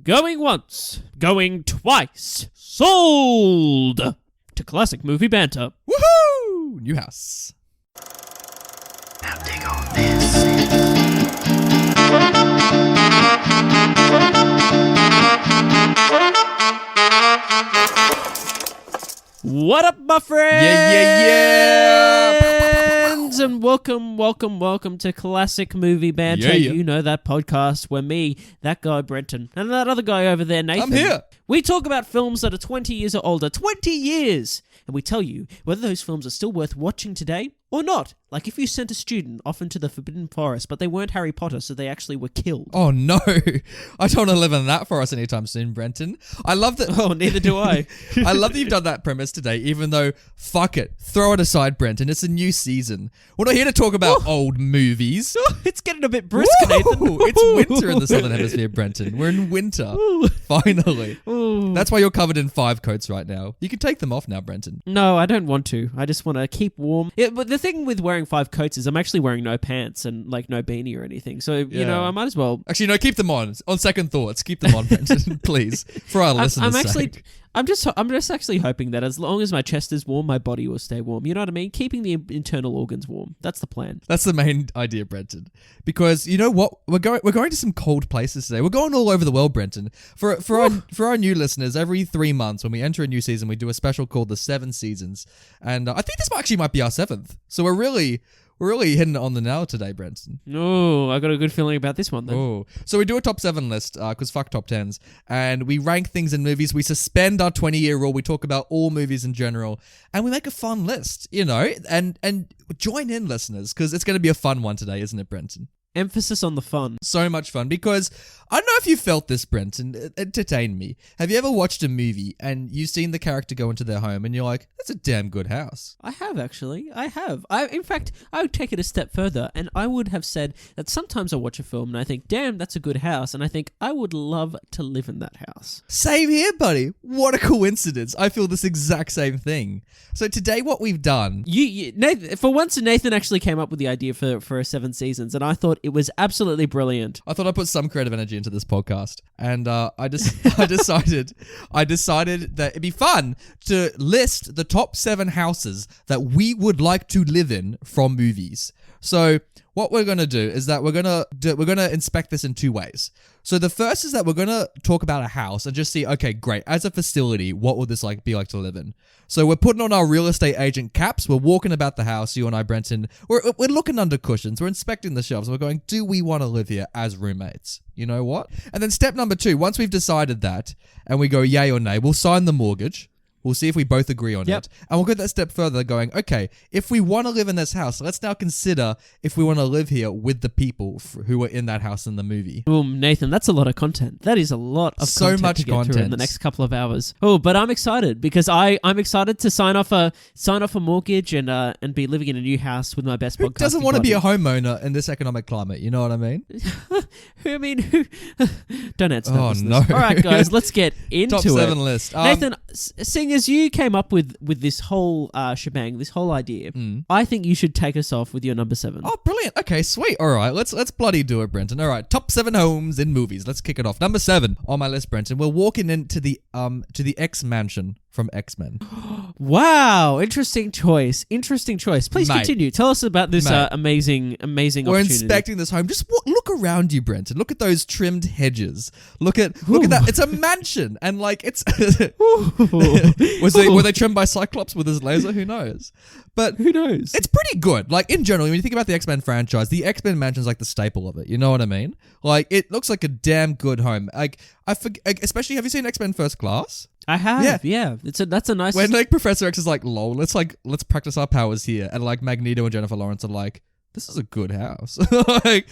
Going once, going twice, sold to Classic Movie Banter. Woohoo! New house. Now dig on this. What up, my friends? Yeah. And welcome to Classic Movie Banter. Yeah. You know, that podcast where me, that guy Brenton, and that other guy over there, Nathan. I'm here. We talk about films that are 20 years or older. 20 years! And we tell you whether those films are still worth watching today or not. Like if you sent a student off into the Forbidden Forest, but they weren't Harry Potter, so they actually were killed. Oh no, I don't want to live in that forest anytime soon, Brenton. I love that. Oh, neither do I. I love that you've done that premise today, even though, fuck it, throw it aside, Brenton. It's a new season. We're not here to talk about old movies. It's getting a bit brisk, Nathan. It's winter in the Southern Hemisphere, Brenton. We're in winter. Finally. That's why you're covered in 5 coats right now. You can take them off now, Brenton. No, I don't want to. I just want to keep warm. Yeah, but the thing with wearing 5 coats is I'm actually wearing no pants and like no beanie or anything. So, you know, I might as well. Actually, no, keep them on. On second thoughts, keep them on, Brenton, please. For our listeners' sake. I'm just actually hoping that as long as my chest is warm, my body will stay warm. You know what I mean? Keeping the internal organs warm. That's the plan. That's the main idea, Brenton. Because you know what? We're going to some cold places today. We're going all over the world, Brenton. For our new listeners, every 3 months when we enter a new season, we do a special called the 7 Seasons. And I think this actually might be our 7th. So we're really hitting it on the nail today, Brenton. Oh, I got a good feeling about this one then. Oh, so we do a top 7 list because fuck top 10s, and we rank things in movies. We suspend our 20-year rule. We talk about all movies in general, and we make a fun list, you know. And join in, listeners, because it's going to be a fun one today, isn't it, Brenton? Emphasis on the fun. So much fun, because I don't know if you felt this, Brenton. Entertain me. Have you ever watched a movie and you've seen the character go into their home and you're like, that's a damn good house? I have, actually. I have. In fact, I would take it a step further, and I would have said that sometimes I watch a film and I think, damn, that's a good house, and I think I would love to live in that house. Same here, buddy. What a coincidence. I feel this exact same thing. So today what we've done... Nathan, for once, Nathan actually came up with the idea for a 7 seasons, and I thought it was absolutely brilliant. I thought I'd put some creative energy into this podcast, and I decided that it'd be fun to list the top 7 houses that we would like to live in from movies. So what we're going to do is that we're going to inspect this in 2 ways. So the first is that we're going to talk about a house and just see, okay, great, as a facility, what would this be like to live in? So we're putting on our real estate agent caps, we're walking about the house, you and I, Brenton, we're looking under cushions, we're inspecting the shelves, we're going, do we want to live here as roommates? You know what? And then step number 2, once we've decided that, and we go yay or nay, we'll sign the mortgage. We'll see if we both agree on it. And we'll go that step further going, okay, if we want to live in this house, let's now consider if we want to live here with the people who were in that house in the movie. Nathan, that's a lot of content. That is a lot of so content much to get content through in the next couple of hours. Oh, but I'm excited because I'm excited to sign off a mortgage and be living in a new house with my best Who podcasting doesn't want to buddy. be a homeowner in this economic climate? You know what I mean? Don't answer that. Oh, listeners. no. All right, guys, let's get into Top it. 7 list. Nathan, seeing as you came up with this whole shebang, this whole idea, I think you should take us off with your number 7. Oh, brilliant. Okay, sweet. All right, let's bloody do it, Brenton. All right, top 7 homes in movies. Let's kick it off. Number 7 on my list, Brenton. We're walking into the X mansion from X-Men. Wow, interesting choice. Please Mate. continue. Tell us about this amazing We're opportunity. inspecting this home. Just look around you, Brenton. Look at those trimmed hedges. Look at that. It's a mansion, and like it's. Were they trimmed by Cyclops with his laser? Who knows? But who knows? It's pretty good. Like in general, when you think about the X-Men franchise, the X-Men mansion is like the staple of it. You know what I mean? Like it looks like a damn good home. Like especially, have you seen X-Men First Class? I have, yeah. That's a nice... When like Professor X is like, lol, let's practice our powers here. And like Magneto and Jennifer Lawrence are like, this is a good house. like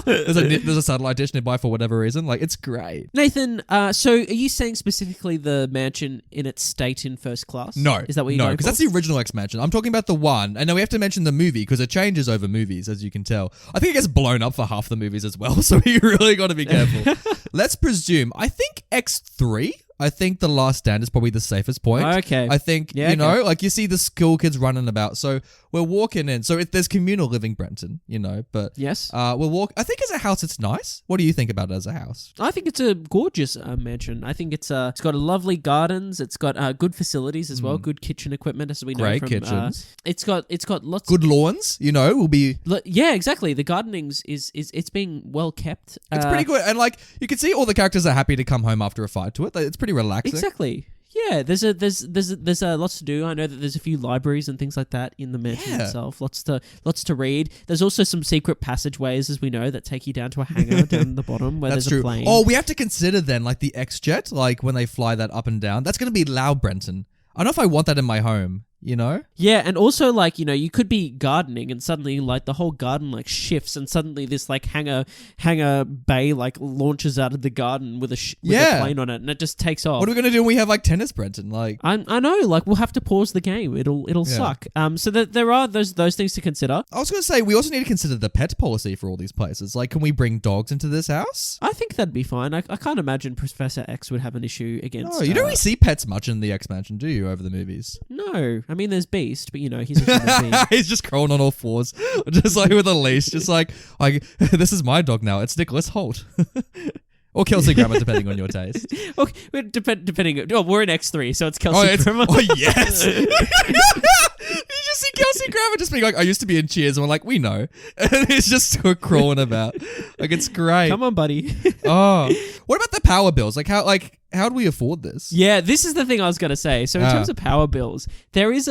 there's a satellite dish nearby for whatever reason. Like it's great. Nathan, so are you saying specifically the mansion in its state in First Class? No. Is that what you're going for? No, because that's the original X mansion. I'm talking about the one. And now we have to mention the movie because it changes over movies, as you can tell. I think it gets blown up for half the movies as well. So you really got to be careful. Let's presume, I think X3 I think The Last Stand is probably the safest point. Okay. I think, Yeah, you know, like you see the school kids running about. So we're walking in. So there's communal living, Brenton, you know, but Yes. we'll walk. I think as a house, it's nice. What do you think about it as a house? I think it's a gorgeous mansion. I think it's got lovely gardens. It's got good facilities as well. Good kitchen equipment, as we know. Great from, kitchens. It's got lots. Good lawns, you know, will be. Yeah, exactly. The gardening's is it's being well kept. It's pretty good. And like, you can see all the characters are happy to come home after a fight to it. It's pretty relaxing. Exactly. Yeah, there's lots to do. I know that there's a few libraries and things like that in the mansion itself. Lots to read. There's also some secret passageways, as we know, that take you down to a hangar down the bottom where That's there's true. a plane. Oh, we have to consider then, like the X-Jet, like when they fly that up and down. That's going to be loud, Brenton. I don't know if I want that in my home, you know? Yeah, and also, like, you know, you could be gardening and suddenly, like, the whole garden, like, shifts and suddenly this, like, hangar bay, like, launches out of the garden with a plane on it and it just takes off. What are we going to do when we have, like, tennis, Brenton? Like, I know, like, we'll have to pause the game. It'll suck. So that there are those things to consider. I was going to say, we also need to consider the pet policy for all these places. Like, can we bring dogs into this house? I think that'd be fine. I can't imagine Professor X would have an issue against... No, you don't really see pets much in the X Mansion, do you, over the movies? No. I mean, there's Beast, but, you know, he's a human being. He's just crawling on all fours, just like with a leash, just like this is my dog now. It's Nicholas Holt. Or Kelsey Grammer, depending on your taste. Okay, depending... Oh, we're in X3, so it's Kelsey Grammer. Oh, yes! You just see Kelsey Grammer just being like, I used to be in Cheers, and we're like, we know. And he's just crawling about. Like, it's great. Come on, buddy. Oh. What about the power bills? How do we afford this? Yeah, this is the thing I was going to say. So in terms of power bills, there is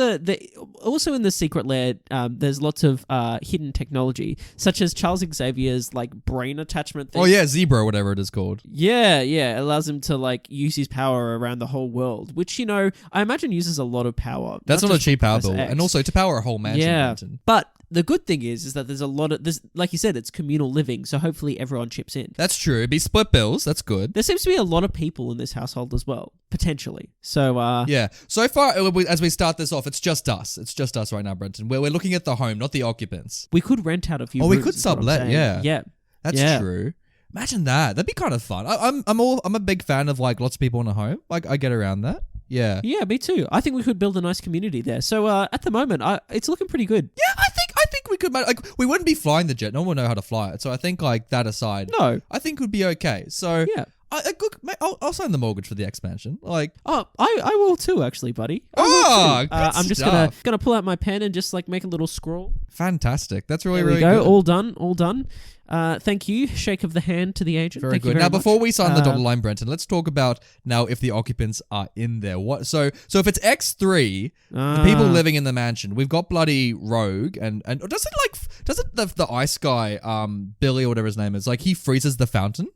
also in the secret lair, there's lots of hidden technology, such as Charles Xavier's like brain attachment thing. Oh yeah, Zebra or whatever it is called. Yeah, it allows him to like use his power around the whole world, which, you know, I imagine uses a lot of power. That's not a just cheap power Professor bill. X. And also to power a whole mansion. Yeah, Mansion. but the good thing is that there's a lot of this, like you said, it's communal living, so hopefully everyone chips in. That's true. It'd be split bills. That's good. There seems to be a lot of people in this household as well, potentially. So, yeah. So far, as we start this off, it's just us. It's just us right now, Brenton. We're looking at the home, not the occupants. we could rent out a few. Oh, we rooms, could is what I'm sublet, saying. yeah. Yeah. That's true. Imagine that. That'd be kind of fun. I'm a big fan of like lots of people in a home. Like I get around that. Yeah. Yeah, me too. I think we could build a nice community there. So at the moment, it's looking pretty good. Yeah, I think we could. Like, we wouldn't be flying the jet. No one would know how to fly it. So I think, like that aside, No. I think we'd be okay. So Yeah. I'll sign the mortgage for the expansion. Like, Oh, I will too, actually, buddy. I will Oh, too. good I'm just stuff. gonna pull out my pen and just like make a little scroll. fantastic. That's really There we really go. good. All done. Thank you. Shake of the hand to the agent. Very Thank you good. very Now, much. before we sign the dotted line, Brenton, let's talk about now if the occupants are in there. What? So if it's X3, the people living in the mansion, we've got bloody Rogue, and doesn't the ice guy, Billy or whatever his name is, like he freezes the fountain,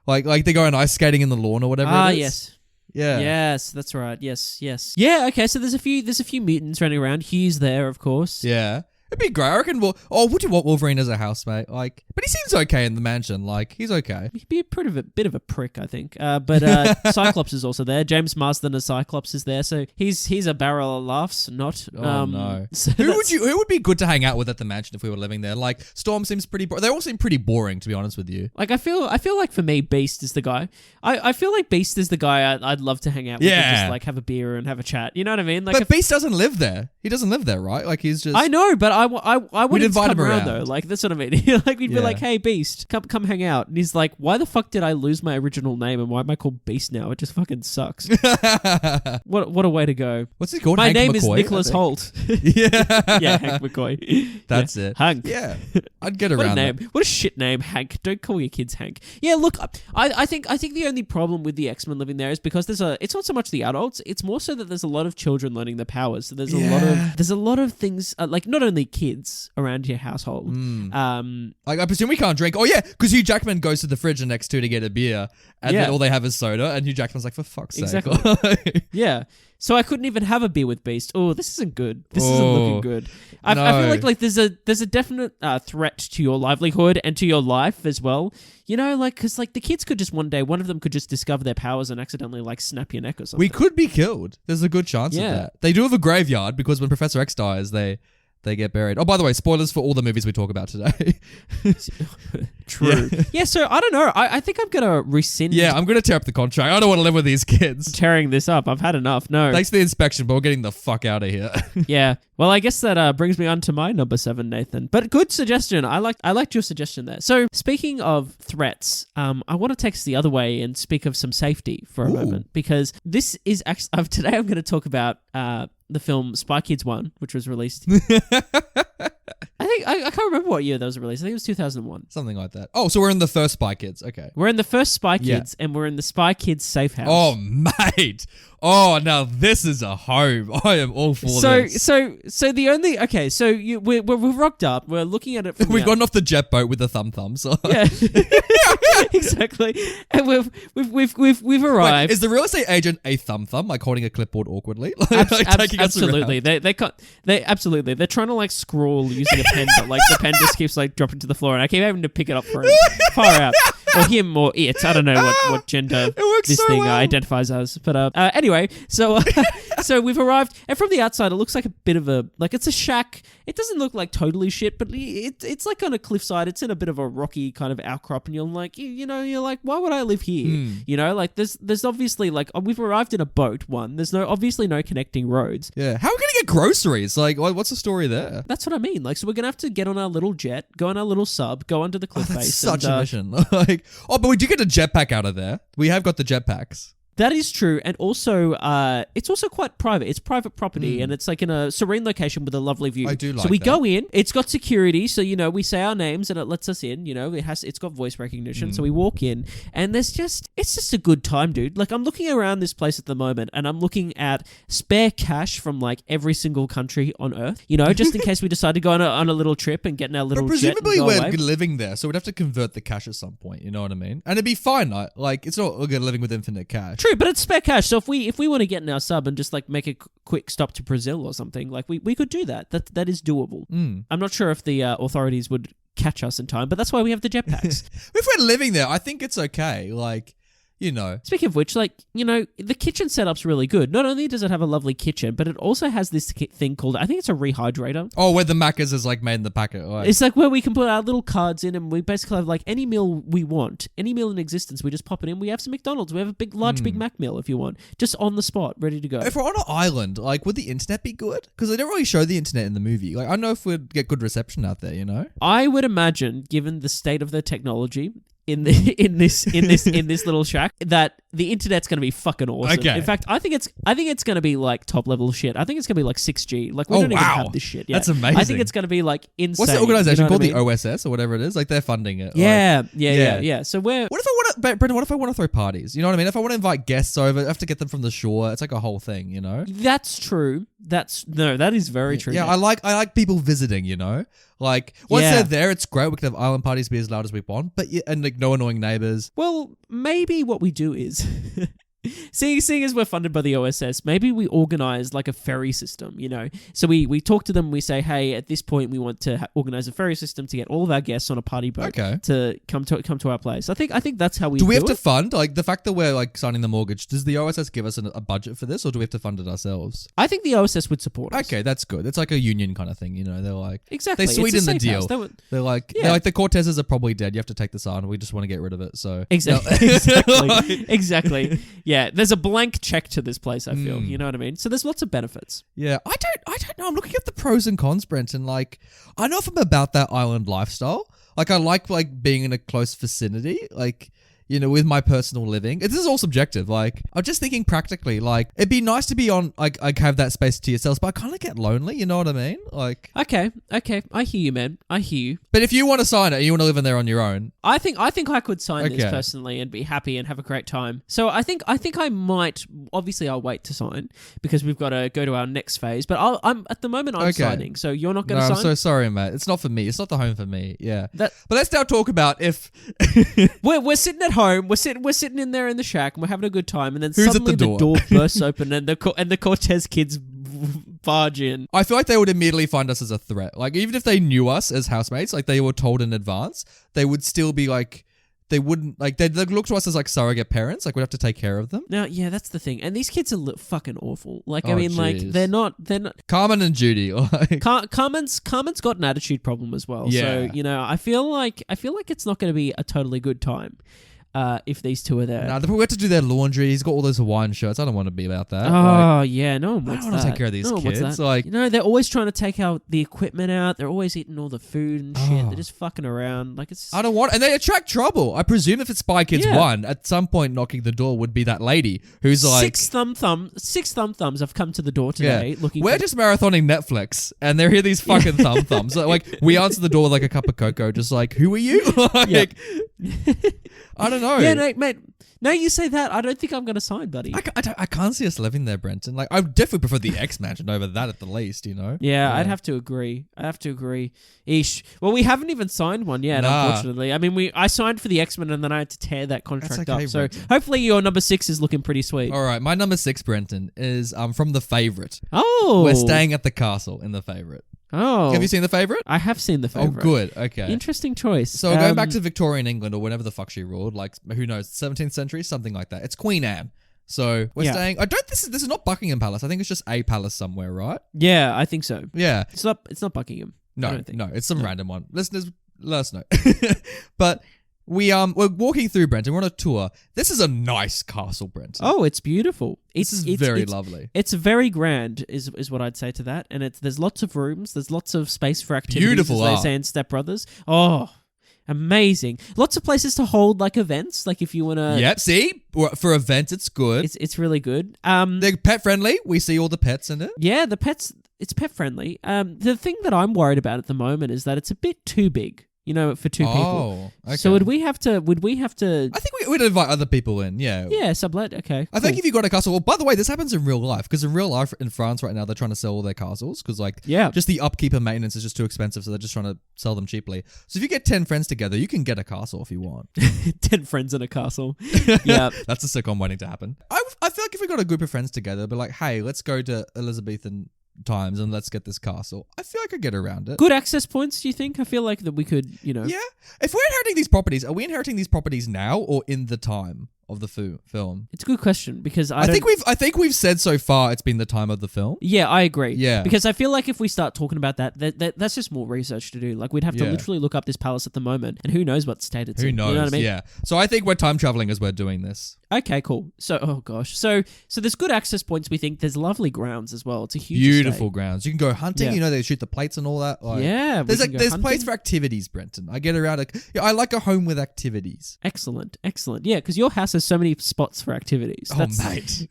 like they go on ice skating in the lawn or whatever. it is? Yes. Yeah. Yes, that's right. Yes. Yeah. Okay. So there's a few mutants running around. Hugh's there, of course. Yeah. It'd be great. I reckon would you want Wolverine as a housemate? Like, but he seems okay in the mansion. Like, he's okay. He'd be a bit of a prick, I think. But Cyclops is also there. James Marsden as Cyclops is there, so he's a barrel of laughs. Not. Oh no. So Who would be good to hang out with at the mansion if we were living there? Like, Storm seems pretty. They all seem pretty boring, to be honest with you. Like I feel like for me, Beast is the guy. I feel like Beast is the guy I'd love to hang out with. Yeah. And just like have a beer and have a chat. You know what I mean? Like, But Beast doesn't live there. He doesn't live there, right? Like, he's just. I know, but I wouldn't We'd invite come him around around. though. Like that's what I mean. Like we'd be Yeah. like, "Hey, Beast, come hang out." And he's like, "Why the fuck did I lose my original name and why am I called Beast now? It just fucking sucks." What a way to go. What's he called? My Hank name McCoy, is I Nicholas think. Holt. Yeah. Yeah, Hank McCoy. That's Yeah. it. Hank. Yeah. I'd get What a around name! that. What a shit name, Hank. Don't call your kids Hank. Yeah, look, I think the only problem with the X-Men living there is because it's not so much the adults, it's more so that there's a lot of children learning the powers. So there's a lot of things like not only kids around your household. Like, I presume we can't drink. Oh, yeah, because Hugh Jackman goes to the fridge the next two to get a beer, and Yeah. then all they have is soda, and Hugh Jackman's like, for fuck's sake. Exactly. Yeah. So I couldn't even have a beer with Beast. Oh, this isn't good. This isn't Oh, looking good. I feel like there's a definite threat to your livelihood and to your life as well. You know, like because like the kids could just one of them could just discover their powers and accidentally like snap your neck or something. We could be killed. There's a good chance Yeah. of that. They do have a graveyard because when Professor X dies, they they get buried. Oh, by the way, spoilers for all the movies we talk about today. True. Yeah. So I don't know. I think I'm gonna rescind. Yeah, I'm gonna tear up the contract. I don't want to live with these kids. tearing this up. I've had enough. No. Thanks for the inspection, but we're getting the fuck out of here. Yeah. Well, I guess that brings me on to my number 7, Nathan. But good suggestion. I liked your suggestion there. So speaking of threats, I want to take us the other way and speak of some safety for a moment, because this is actually today I'm going to talk about the film Spy Kids 1, which was released. I can't remember what year that was released. I think it was 2001. Something like that. Oh, so we're in the first Spy Kids. Okay. We're in the first Spy Kids, and we're in the Spy Kids safe house. Oh, mate. Oh, now this is a home. I am all for this. So the only so we've rocked up. We're looking at it. From We've gotten off the jet boat with the thumbs. Yeah, exactly. And we've arrived. Wait, is the real estate agent a thumb, like holding a clipboard awkwardly, taking us absolutely. around? They absolutely. They're trying to like scroll using a pen, but like the pen just keeps like dropping to the floor, and I keep having to pick it up for him. Far out. Or him or it. I don't know what gender this thing identifies as. But anyway, so we've arrived, and from the outside it looks like a bit of it's a shack. It doesn't look like totally shit, but it's like on a cliffside. It's in a bit of a rocky kind of outcrop, and you're like, you're like, why would I live here? You know, like there's obviously like we've arrived in a boat. There's obviously no connecting roads. Yeah, how are we gonna get groceries? Like, what's the story there? That's what I mean. Like, so we're gonna have to get on our little jet, go on our little sub, go onto the cliff face. That's such a mission. But we do get a jetpack out of there. We have got the jetpacks. That is true, and also, it's also quite private. It's private property, and it's like in a serene location with a lovely view. I do like So we that. go in. It's got security, so we say our names and it lets us in. It's got voice recognition, so we walk in, and it's just a good time, dude. Like I'm looking around this place at the moment, and I'm looking at spare cash from like every single country on Earth. Just in case we decide to go on a little trip and get in our little But jet. presumably and go we're away. living there, so we'd have to convert the cash at some point. You know what I mean? And it'd be fine. Like it's not we're living with infinite cash. True, but it's spare cash. So if we want to get in our sub and just like make a quick stop to Brazil or something, like we could do that. That is doable. I'm not sure if the authorities would catch us in time, but that's why we have the jetpacks. If we're living there, I think it's okay. Like, Speaking of which, the kitchen setup's really good. Not only does it have a lovely kitchen, but it also has this thing called, I think it's a rehydrator. Oh, where the Macca's is like made in the packet. Right. It's like where we can put our little cards in, and we basically have like any meal we want, any meal in existence, we just pop it in. We have some McDonald's. We have a large Big Mac meal if you want, just on the spot, ready to go. If we're on an island, like, would the internet be good? Because they don't really show the internet in the movie. Like, I don't know if we'd get good reception out there. I would imagine, given the state of the technology in this little shack, that the internet's going to be fucking awesome. Okay. In fact, I think it's going to be like top level shit. I think it's going to be like 6G. Like we don't even have this shit yet. That's amazing. I think it's going to be like insane. What's the organization called? I mean? The OSS or whatever it is? Like they're funding it. Yeah. So What if I want to, Brenton? What if I want to throw parties? You know what I mean? If I want to invite guests over, I have to get them from the shore. It's like a whole thing. That's true. That is very true. Yeah, I like people visiting. Like once they're there, it's great. We can have island parties, be as loud as we want, and like no annoying neighbors. Well, maybe what we do is Seeing as we're funded by the OSS, maybe we organize like a ferry system, So we talk to them, we say, hey, at this point we want to organize a ferry system to get all of our guests on a party boat to come to our place. I think that's how we do we have it. to fund, like, the fact that we're like signing the mortgage, does the OSS give us a budget for this, or do we have to fund it ourselves? I think the OSS would support us. Okay, that's good. It's like a union kind of thing, They're like, exactly. They sweeten the safe deal. house. They're like, the Cortezes are probably dead. You have to take this on. We just want to get rid of it. So Exactly. Yeah, there's a blank check to this place, I feel. You know what I mean? So there's lots of benefits. Yeah, I don't know. I'm looking at the pros and cons, Brenton. Like, I know if I'm about that island lifestyle. Like, I like being in a close vicinity. Like, with my personal living. This is all subjective. Like, I'm just thinking practically, like, it'd be nice to be on, like have that space to yourselves, but I kind of get lonely, you know what I mean? Like... Okay. I hear you, man. I hear you. But if you want to sign it and you want to live in there on your own... I think I could sign this personally and be happy and have a great time. So I think I might... Obviously, I'll wait to sign because we've got to go to our next phase. But I'm at the moment, I'm signing. So you're not going to sign? I'm so sorry, mate. It's not for me. It's not the home for me. Yeah. But let's now talk about if... We're sitting at home. We're sitting in there in the shack and we're having a good time, and then Who's suddenly at the the door? door bursts open and the Cortez kids barge in. I feel like they would immediately find us as a threat. Like, even if they knew us as housemates, like they were told in advance, they would still be like they wouldn't like they'd look to us as like surrogate parents. Like we'd have to take care of them. Now, yeah, that's the thing. And these kids are fucking awful. Like, I Oh, mean, like jeez. they're not. Carmen and Judy. Like, Carmen's got an attitude problem as well. Yeah. So I feel like it's not going to be a totally good time. If these two are there. nah, we have to do their laundry. He's got all those Hawaiian shirts. I don't want to be about that. Oh yeah, no one I wants don't that. want to take care of these No one wants kids. that. Like, they're always trying to take out the equipment out. They're always eating all the food and shit. Oh. They're just fucking around. Like it's. I don't want, and they attract trouble. I presume if it's Spy Kids Yeah. 1, at some point knocking the door would be that lady who's like, six thumb thumbs have come to the door today looking we're for just marathoning Netflix, and they're here these fucking thumbs. Like, we answer the door with like a cup of cocoa, just like, who are you? Like, I don't know. Yeah, no, mate. Now you say that, I don't think I'm going to sign, buddy. I can't see us living there, Brenton. Like, I definitely prefer the X Mansion over that at the least, you know? Yeah, I'd have to agree. Eesh. Well, we haven't even signed one yet, Nah. unfortunately. I mean, I signed for the X-Men and then I had to tear that contract okay, up. So Brenton. hopefully your number 6 is looking pretty sweet. All right, my number 6, Brenton, is from The Favourite. Oh. We're staying at the castle in The Favourite. Oh. Have you seen The Favourite? I have seen The Favourite. Oh, good. Okay. Interesting choice. So going back to Victorian England or whenever the fuck she ruled, like who knows, 17th century, something like that. It's Queen Anne. So we're Yeah. staying. This is not Buckingham Palace. I think it's just a palace somewhere, right? Yeah, I think so. Yeah. It's not Buckingham. I No, don't think. no, it's some random one. Listeners, let us know. But we're walking through Brenton. We're on a tour. This is a nice castle, Brenton. Oh, it's beautiful. This is very lovely. It's very grand, is what I'd say to that. And there's lots of rooms. There's lots of space for activities, Beautiful as art. they say in Step Brothers. Oh, amazing! Lots of places to hold like events. Like if you want to. Yep. See, for events, it's good. It's really good. They're pet friendly. We see all the pets in it. Yeah, the pets. It's pet friendly. The thing that I'm worried about at the moment is that it's a bit too big. For two people. Oh, okay. So would we have to? I think we'd invite other people in. Yeah. Yeah, sublet. Okay. I think if you got a castle, well, by the way, this happens in real life because in real life in France right now, they're trying to sell all their castles because just the upkeep and maintenance is just too expensive. So they're just trying to sell them cheaply. So if you get 10 friends together, you can get a castle if you want. 10 friends in a castle. Yeah. That's a sitcom waiting to happen. I feel like if we got a group of friends together, be like, hey, let's go to Elizabethan times and let's get this castle. I feel I could get around it. Good access points, do you think? I feel like that we could, Yeah. If we're inheriting these properties, are we inheriting these properties now or in the time of the film? It's a good question because I think we've said so far it's been the time of the film. Yeah, I agree. Yeah. Because I feel like if we start talking about that's just more research to do. Like we'd have to literally look up this palace at the moment and who knows what state it's in. Who knows? You know what I mean? Yeah. So I think we're time traveling as we're doing this. Okay, cool. So, oh gosh. So there's good access points, we think. There's lovely grounds as well. It's a huge Beautiful estate. grounds. You can go hunting. Yeah. You know, they shoot the plates and all that. Like, Yeah. we There's can go there's hunting. place for activities, Brenton. I get around. I like a home with activities. Excellent. Yeah, because your house has so many spots for activities. Mate.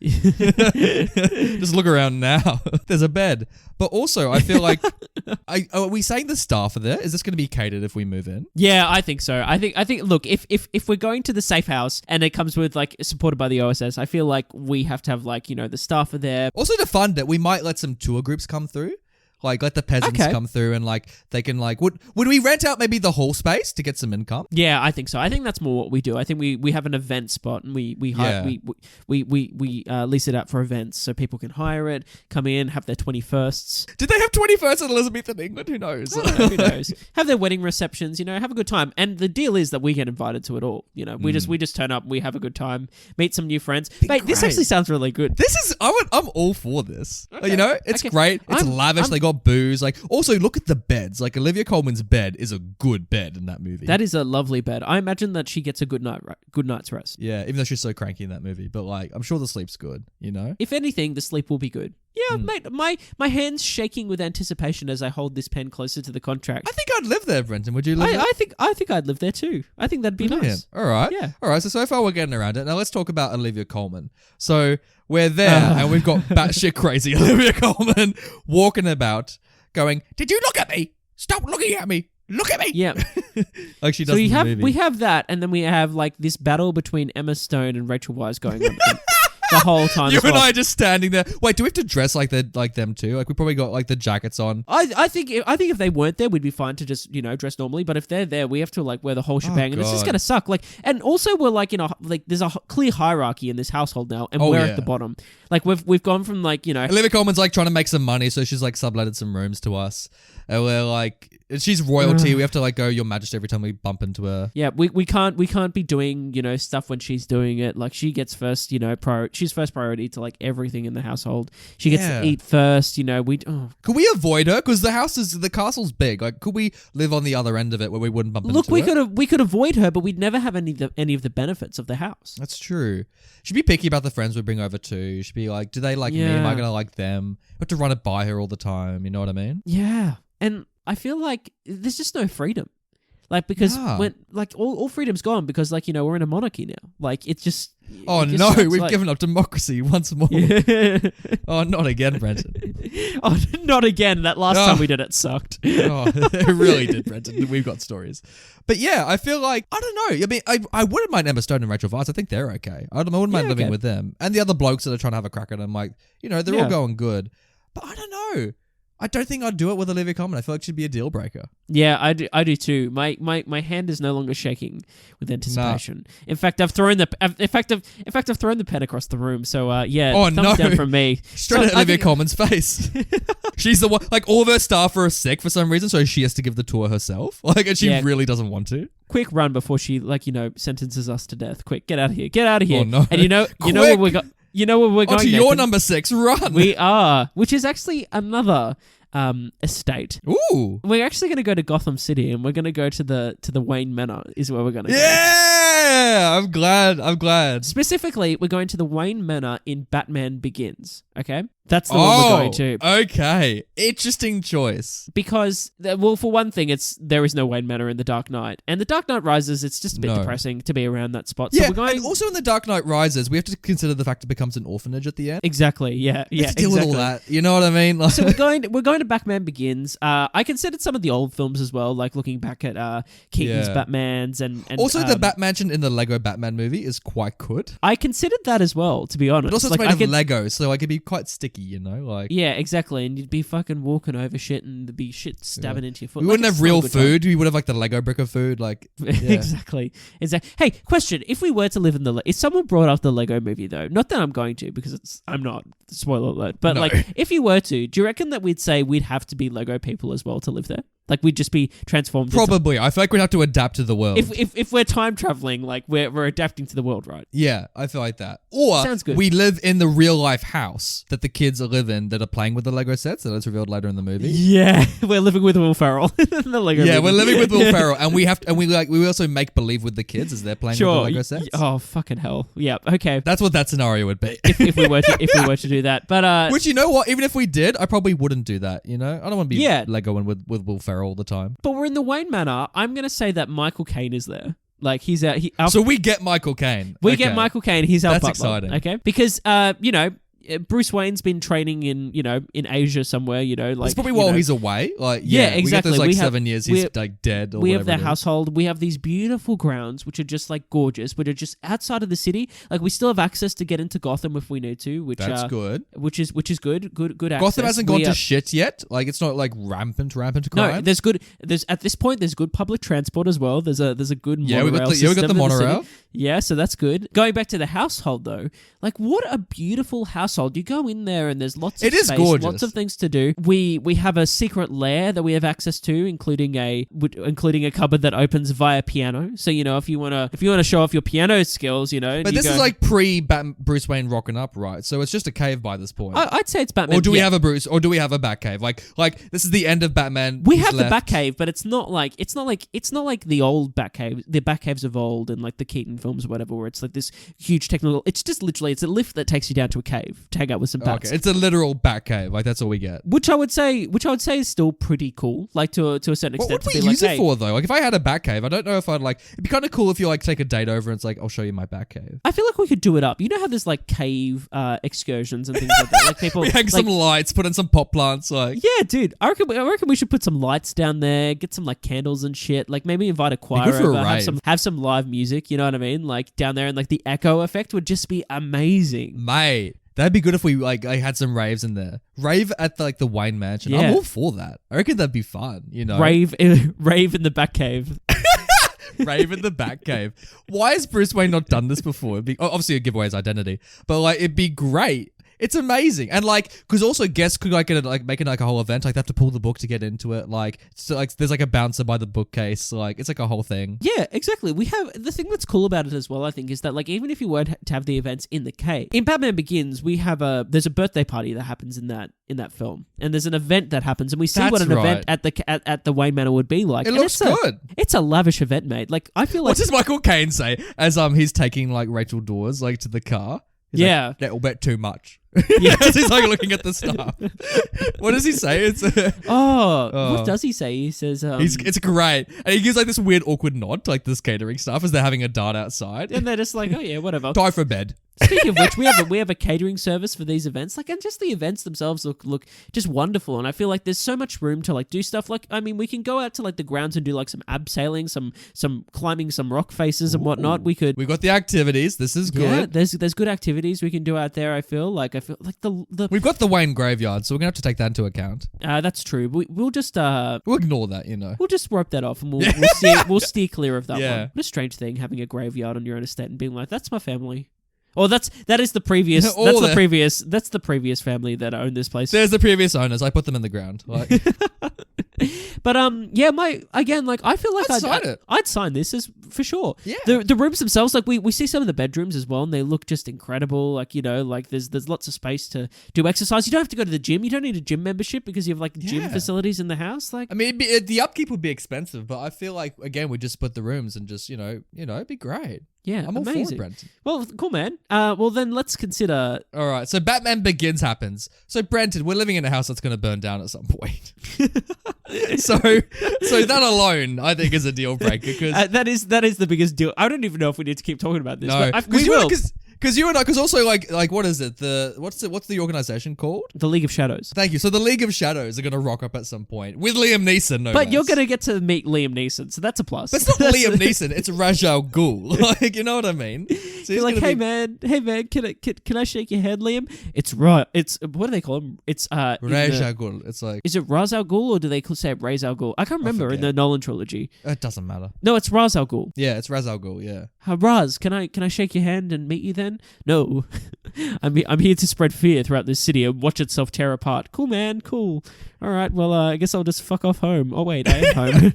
Just look around now. There's a bed. But also, I feel like, are we saying the staff are there? Is this going to be catered if we move in? Yeah, I think so. I think. Look, if we're going to the safe house and it comes with like supported by the OSS, I feel like we have to have the staff are there. Also, to fund it, we might let some tour groups come through. Like, let the peasants come through and they can would we rent out maybe the hall space to get some income? Yeah, I think so. I think that's more what we do. I think we have an event spot and we lease it out for events so people can hire it, come in, have their 21sts. Did they have 21st in Elizabethan England? Who knows? Who knows? Have their wedding receptions, have a good time. And the deal is that we get invited to it all. We just turn up, we have a good time, meet some new friends. Mate, this great. actually sounds really good. This is I'm all for this. Okay. It's Okay. great. It's I'm- lavish. They got booze. Also look at the beds. Olivia Colman's bed is a good bed in that movie. That is a lovely bed. I imagine that she gets a good night's rest. Yeah, even though she's so cranky in that movie, but I'm sure the sleep's good. If anything, the sleep will be good. Yeah, mate, my hand's shaking with anticipation as I hold this pen closer to the contract. I think I'd live there, Brenton. Would you live there? I think I'd live there too. I think that'd be nice. All right. Yeah. All right. So far we're getting around it. Now let's talk about Olivia Colman. So we're there and we've got batshit crazy Olivia Colman walking about going, "Did you look at me? Stop looking at me. Look at me." Yeah. Like she does So in the movie. we have that, and then we have this battle between Emma Stone and Rachel Weisz going on the whole time. You as well. and I just standing there. Wait, do we have to dress like them too? We probably got the jackets on. I think if they weren't there, we'd be fine to just dress normally. But if they're there, we have to wear the whole shebang, and it's just God. gonna suck. And also we're there's a clear hierarchy in this household now, and we're at the bottom. We've gone from Olivia Colman's trying to make some money, so she's subletted some rooms to us, and we're she's royalty. We have to like go, Your Majesty, every time we bump into her. Yeah, we can't be doing, stuff when she's doing it. Like she gets first, she's first priority to like everything in the household. She gets to eat first, Could we avoid her? Because the castle's big. Like, could we live on the other end of it where we wouldn't bump Look, into her? we could avoid her, but we'd never have any of the benefits of the house. That's true. She'd be picky about the friends we bring over too. She'd be like, do they like me? Am I going to like them? We have to run it by her all the time. You know what I mean? Yeah. And I feel like there's just no freedom. Like, because when, like, all freedom's gone because, like, we're in a monarchy now. Like, it's just... Oh, it just no, sucks, we've given up democracy once more. Yeah. Oh, not again, Brenton. Oh, not again. That last time we did it sucked. Oh, it really did, Brenton. We've got stories. But yeah, I feel like, I don't know. I mean, I wouldn't mind Emma Stone and Rachel Weisz. I think they're okay. I wouldn't mind living with them. And the other blokes that are trying to have a crack at them, like, they're all going good. But I don't know. I don't think I'd do it with Olivia Colman. I feel like she'd be a deal breaker. Yeah, I do too. My hand is no longer shaking with anticipation. Nah. In fact, I've thrown the pen across the room. So thumbs down from me. Straight at Olivia Colman's face. She's the one. Like all of her staff are sick for some reason, so she has to give the tour herself. Like, and she really doesn't want to. Quick run before she sentences us to death. Quick, get out of here. Get out of here. Oh, no. And you know what we got. You know where we're going. To your number 6, run. We are, which is actually another estate. Ooh. We're actually going to go to Gotham City, and we're going to go to the Wayne Manor. Is where we're going to go. Yeah, I'm glad. Specifically, we're going to the Wayne Manor in Batman Begins. Okay, that's the one we're going to. Okay, interesting choice. Because, for one thing, there is no Wayne Manor in The Dark Knight, and The Dark Knight Rises. It's just a bit depressing to be around that spot. Yeah, so we're going. And also in The Dark Knight Rises, we have to consider the fact it becomes an orphanage at the end. Exactly. Yeah. We have to deal with all that. You know what I mean? Like, so we're going to Batman Begins. I considered some of the old films as well, like looking back at Keaton's Batmans and also the Batmansion in the Lego Batman movie is quite good. I considered that as well, to be honest. But also it's made of Lego, so it could be quite sticky, like. Yeah, exactly, and you'd be fucking walking over shit, and there'd be shit stabbing into your foot. We wouldn't have real food. We would have like the Lego brick of food, like. Yeah. Exactly. Hey, question: if we were to live in if someone brought up the Lego movie though, not that I'm going to because I'm not. Spoiler alert. But like, if you were to, do you reckon that we'd say we'd have to be Lego people as well to live there? Like we'd just be transformed. Probably. I feel like we'd have to adapt to the world. If we're time traveling, like we're adapting to the world, right? Yeah, I feel like that. Or sounds good. We live in the real life house that the kids live in that are playing with the Lego sets that is revealed later in the movie. Yeah, we're living with Will Ferrell in the Lego. Yeah, movie. we're living with Will Ferrell, and we also make believe with the kids as they're playing with the Lego sets. Oh fucking hell! Yeah, okay. That's what that scenario would be if we were to do that. But which, you know what? Even if we did, I probably wouldn't do that. I don't want to be Legoing with Will Ferrell all the time. But we're in the Wayne Manor. I'm going to say that Michael Caine is there. Like he's out. So we get Michael Caine. Get Michael Caine. He's our That's butler. exciting. Okay, because Bruce Wayne's been training in Asia somewhere. Like it's probably while he's away. Like exactly. We get those 7 years he's like dead. Or we have their household. We have these beautiful grounds which are just like gorgeous, but are just outside of the city. Like we still have access to get into Gotham if we need to. Which that's good. Which is good. Good access. Gotham hasn't gone to shit yet. Like it's not like rampant crime. No, there's at this point there's good public transport as well. There's a good monorail system. We got the monorail. Yeah, so that's good. Going back to the household though, like what a beautiful household. You go in there and there's lots of space, gorgeous. Lots of things to do. We have a secret lair that we have access to, including a cupboard that opens via piano. So if you wanna show off your piano skills, But this is like Bruce Wayne rocking up, right? So it's just a cave by this point. I'd say it's Batman. Or do we have a Bruce? Or do we have a Batcave? Like this is the end of Batman. We have the Batcave, but it's not like the old Batcave, the Batcaves of old, and like the Keaton films or whatever, where it's like this huge technical. It's just literally it's a lift that takes you down to a cave to hang out with some bats. Okay, it's a literal Batcave. Like that's all we get. Which I would say is still pretty cool. Like to a certain extent. What would we use it for though? Like if I had a Batcave, I don't know if I'd like. It'd be kind of cool if you like take a date over and it's like I'll show you my Batcave. I feel like we could do it up. You know how there's like cave excursions and things like that. Like people we hang some lights, put in some pot plants. Like yeah, dude. I reckon we should put some lights down there, get some like candles and shit. Like maybe invite a choir over, have some live music. You know what I mean? Like down there, and like the echo effect would just be amazing, mate. That'd be good if we like I had some raves in there. Rave at the Wayne Mansion. Yeah. I'm all for that. I reckon that'd be fun. Rave in the Batcave. Rave in the Batcave. Why has Bruce Wayne not done this before? Obviously, a giveaway his identity, but like it'd be great. It's amazing. And like, because also guests could like make it like a whole event. Like they have to pull the book to get into it. Like, so like there's like a bouncer by the bookcase. Like it's like a whole thing. Yeah, exactly. We have the thing that's cool about it as well, I think, is that like even if you were to have the events in the cave, in Batman Begins, there's a birthday party that happens in that film. And there's an event that happens and we see what an event at the Wayne Manor would be like. It looks good. It's a lavish event, mate. Like I feel like what does Michael Caine say as he's taking like Rachel Dawes like to the car? He's yeah. Like, that will bet too much. Yeah. Because he's like looking at the stuff. What does he say? It's what does he say? He says it's great. And he gives like this weird awkward nod to like this catering stuff as they're having a dart outside. And they're just like, oh yeah, whatever. Time for bed. Speaking of which, we have a catering service for these events, like, and just the events themselves look just wonderful. And I feel like there's so much room to like do stuff. Like, I mean, we can go out to like the grounds and do like some abseiling, some climbing some rock faces and whatnot. We've got the activities. This is good. Yeah, there's good activities we can do out there. I feel like the we've got the Wayne graveyard, so we're gonna have to take that into account. That's true. We'll just we'll ignore that, you know. We'll just rope that off and we'll steer clear of that one. What a strange thing, having a graveyard on your own estate and being like, that's my family. Or that is the previous that's the previous family that owned this place. There's the previous owners. I put them in the ground. Like. But I feel like I'd sign this as for sure. Yeah. The rooms themselves, like we see some of the bedrooms as well, and they look just incredible. Like, you know, like there's lots of space to do exercise. You don't have to go to the gym. You don't need a gym membership because you have like gym facilities in the house. Like, I mean, the upkeep would be expensive, but I feel like again we just split the rooms and just you know it'd be great. Yeah, I'm amazing. all for it, Brenton. Well, cool, man. Well, then let's consider. All right, so Batman Begins happens. So Brenton, we're living in a house that's going to burn down at some point. so that alone, I think, is a deal breaker. Because that is the biggest deal. I don't even know if we need to keep talking about this. No, but we will. Because you and I, because also like what is it? What's the organization called? The League of Shadows. Thank you. So the League of Shadows are going to rock up at some point with Liam Neeson. No, but less. you're going to get to meet Liam Neeson, so that's a plus. But it's not Liam Neeson. It's Ra's al Ghul. Like, you know what I mean? So you're like, hey man, can I shake your hand, Liam? It's what do they call him? It's Ra's al Ghul. It's like, is it Ra's al Ghul or do they say Ra's al Ghul? I can't remember in the Nolan trilogy. It doesn't matter. No, it's Ra's al Ghul. Yeah, it's Ra's al Ghul. Yeah. Raz, can I shake your hand and meet you then? No. I'm here to spread fear throughout this city and watch itself tear apart. Cool, man. Cool. All right. Well, I guess I'll just fuck off home. Oh, wait. I am home.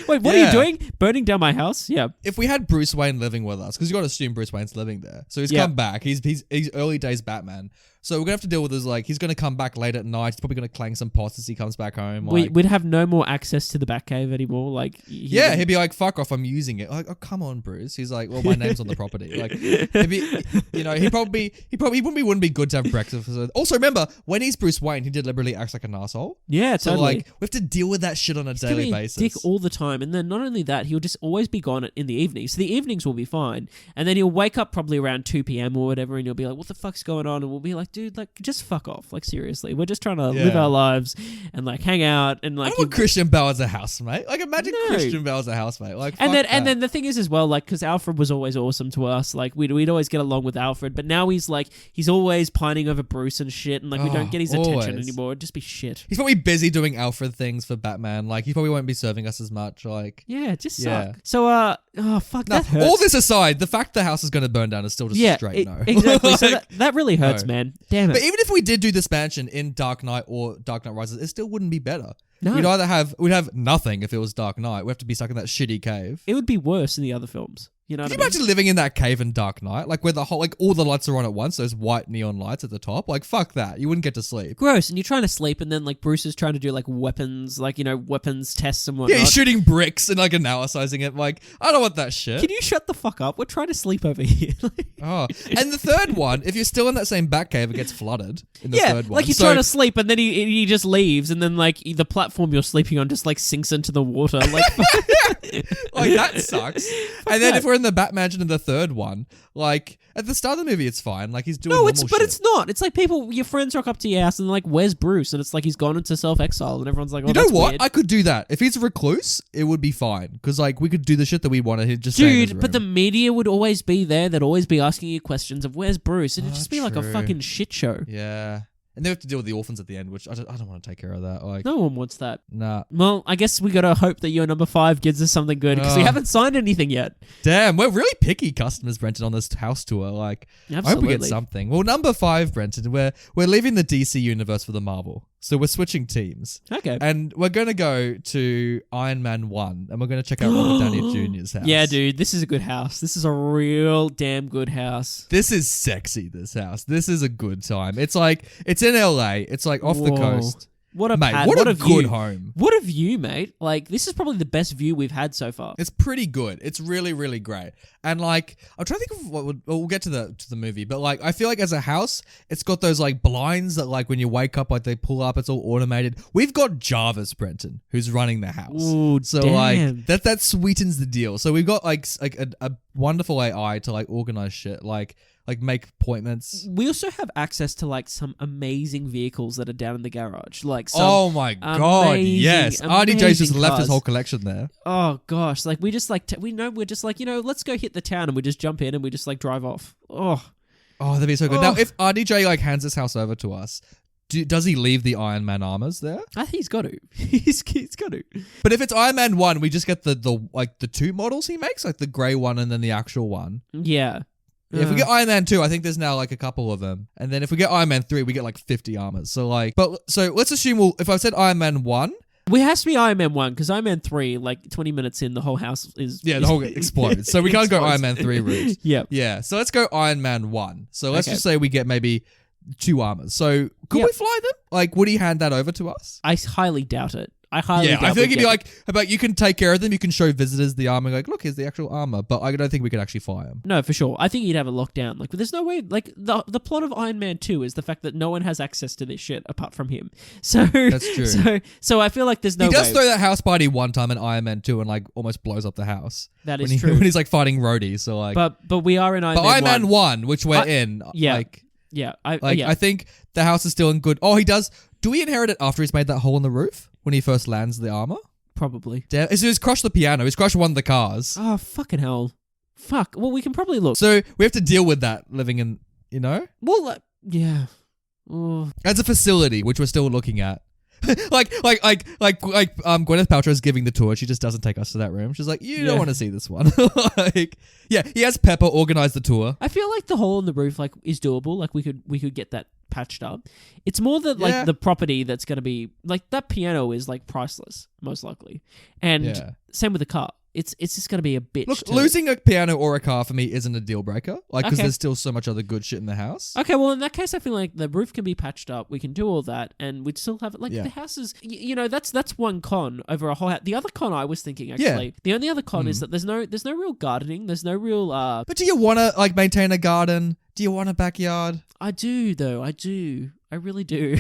Wait, what are you doing? Burning down my house? Yeah. If we had Bruce Wayne living with us, because you got to assume Bruce Wayne's living there. So he's come back. He's early days Batman. So we're going to have to deal with this, like, he's going to come back late at night. He's probably going to clang some pots as he comes back home. Like, we'd have no more access to the Batcave anymore. Like, he'd be like, fuck off, I'm using it. Like, oh, come on, Bruce. He's like, well, my name's on the property. Like, he probably wouldn't be good to have breakfast with. Also, remember, when he's Bruce Wayne, he deliberately acts like an asshole. Yeah, so, totally. like, we have to deal with that shit on a daily basis. Dick all the time. And then not only that, he'll just always be gone in the evenings. So the evenings will be fine. And then he'll wake up probably around 2 p.m. or whatever, and you'll be like, what the fuck's going on? And we'll be like, dude, like, just fuck off. Like, seriously, we're just trying to live our lives and like hang out and like. I want Christian Bale as a housemate. Like, imagine Christian Bale as a housemate. Like, and then the thing is as well, like, because Alfred was always awesome to us. Like, we'd always get along with Alfred, but now he's always pining over Bruce and shit, and like we don't get his attention anymore. It'd just be shit. He's probably busy doing Alfred things for Batman. Like, he probably won't be serving us as much. Like, yeah, it just suck. So fuck, that hurts. All this aside, the fact the house is going to burn down is still just a straight no. Exactly. Like, so that really hurts, man. Damn it. But even if we did do this expansion in Dark Knight or Dark Knight Rises, it still wouldn't be better. No. We'd have nothing if it was Dark Knight. We have to be stuck in that shitty cave. It would be worse in the other films. You know what I mean? Can you imagine living in that cave in Dark Knight? Like, where the whole, like, all the lights are on at once, those white neon lights at the top? Like, fuck that. You wouldn't get to sleep. Gross. And you're trying to sleep, and then, like, Bruce is trying to do, like, weapons, like, you know, weapons tests and whatnot. Yeah, he's shooting bricks and, like, analyzing it. Like, I don't want that shit. Can you shut the fuck up? We're trying to sleep over here. Oh. And the third one, if you're still in that same Batcave, it gets flooded in the third one. Like, you're trying to sleep, and then he just leaves, and then, like, the platform you're sleeping on just, like, sinks into the water. Like, like that sucks. And then if we're in the Batmansion in the third one, like at the start of the movie, it's fine. Like he's doing normal shit. But it's not. It's like your friends rock up to your house and they're like, "Where's Bruce?" And it's like he's gone into self-exile, and everyone's like, "Oh, you know that's what? weird." I could do that if he's a recluse. It would be fine because like we could do the shit that we wanted. He'd just stay in his room. But the media would always be there. They'd always be asking you questions of where's Bruce, and it'd just be like a fucking shit show. Yeah. And they have to deal with the orphans at the end, which I don't want to take care of that. Like, No one wants that. nah. Well, I guess we gotta hope that your number 5 gives us something good because we haven't signed anything yet. Damn, we're really picky customers, Brenton, on this house tour. Like, I hope we get Absolutely. something. Well, number 5, Brenton, we're leaving the DC universe for the Marvel. So we're switching teams. Okay. And we're going to go to Iron Man 1, and we're going to check out Robert Downey Jr.'s house. Yeah, dude, this is a good house. This is a real damn good house. This is sexy, this house. This is a good time. It's like, it's in LA. It's like off the Whoa. coast. What a Mate, pad. what a view. good home. What a view, mate. Like, this is probably the best view we've had so far. It's pretty good. It's really, really great. And like, I'm trying to think of we'll get to the movie, but like, I feel like as a house, it's got those like blinds that like when you wake up, like they pull up, it's all automated. We've got Jarvis, Brenton, who's running the house. Ooh, so damn. like that sweetens the deal. So we've got like a wonderful AI to like organize shit, like make appointments. We also have access to like some amazing vehicles that are down in the garage. Like some Oh my god, yes. RDJ's just left his cars. whole collection there. Oh gosh, like we just like we know we're just like, let's go hit the town, and we just jump in and we just like drive off. Oh, that'd be so good. Oh. Now, if RDJ like hands this house over to us, does he leave the Iron Man armors there? I think he's got to. he's got to. But if it's Iron Man 1, we just get the 2 models he makes, like the grey one and then the actual one. Yeah. Yeah, if we get Iron Man 2, I think there's now like a couple of them. And then if we get Iron Man 3, we get like 50 armors. So like, so let's assume if I said Iron Man 1, We has to be Iron Man 1 because Iron Man 3, like 20 minutes in, the whole house is. the whole explodes. So we can't go Iron Man 3 route. Yep. Yeah, so let's go Iron Man 1. So let's Okay. just say we get maybe 2 armors. So could Yep. we fly them? Like, would he hand that over to us? I highly doubt it. I highly Yeah, doubt I feel like we'd it'd be get- like, about you can take care of them, you can show visitors the armor, like, look, here's the actual armor. But I don't think we could actually fly them. No, for sure. I think you'd have it locked down. Like, but there's no way. Like, the plot of Iron Man 2 is the fact that no one has access to this shit apart from him. So That's true. So I feel like there's no He does way. throw that house party one time in Iron Man 2 and like almost blows up the house. That when is true. When he's like fighting roadies. So like, but we are in Iron Man Iron 1. Man 1, which we're in, yeah. like, Yeah. I think the house is still in good. Oh, he does. Do we inherit it after he's made that hole in the roof when he first lands the armor? Probably. Damn, so he's crushed the piano. He's crushed one of the cars. Oh, fucking hell. Fuck. Well, we can probably look. So we have to deal with that living in, Well, yeah. Oh. as a facility, which we're still looking at. like Gwyneth Paltrow is giving the tour. She just doesn't take us to that room. She's like, you don't want to see this one. Like, yeah, he has Pepper organize the tour. I feel like the hole in the roof like is doable. Like we could get that patched up. It's more that like Yeah. the property that's going to be like that piano is like priceless most likely. And Yeah. same with the car. It's just going to be a bitch. Look, to- losing a piano or a car for me isn't a deal breaker. Like, because Okay. there's still so much other good shit in the house. Okay, well in that case I feel like the roof can be patched up. We can do all that and we'd still have it like Yeah. the house is that's one con over a whole house. The other con I was thinking actually. The only other con is that there's no real gardening. There's no real But do you want to like maintain a garden? Do you want a backyard? I do though. I do. I really do.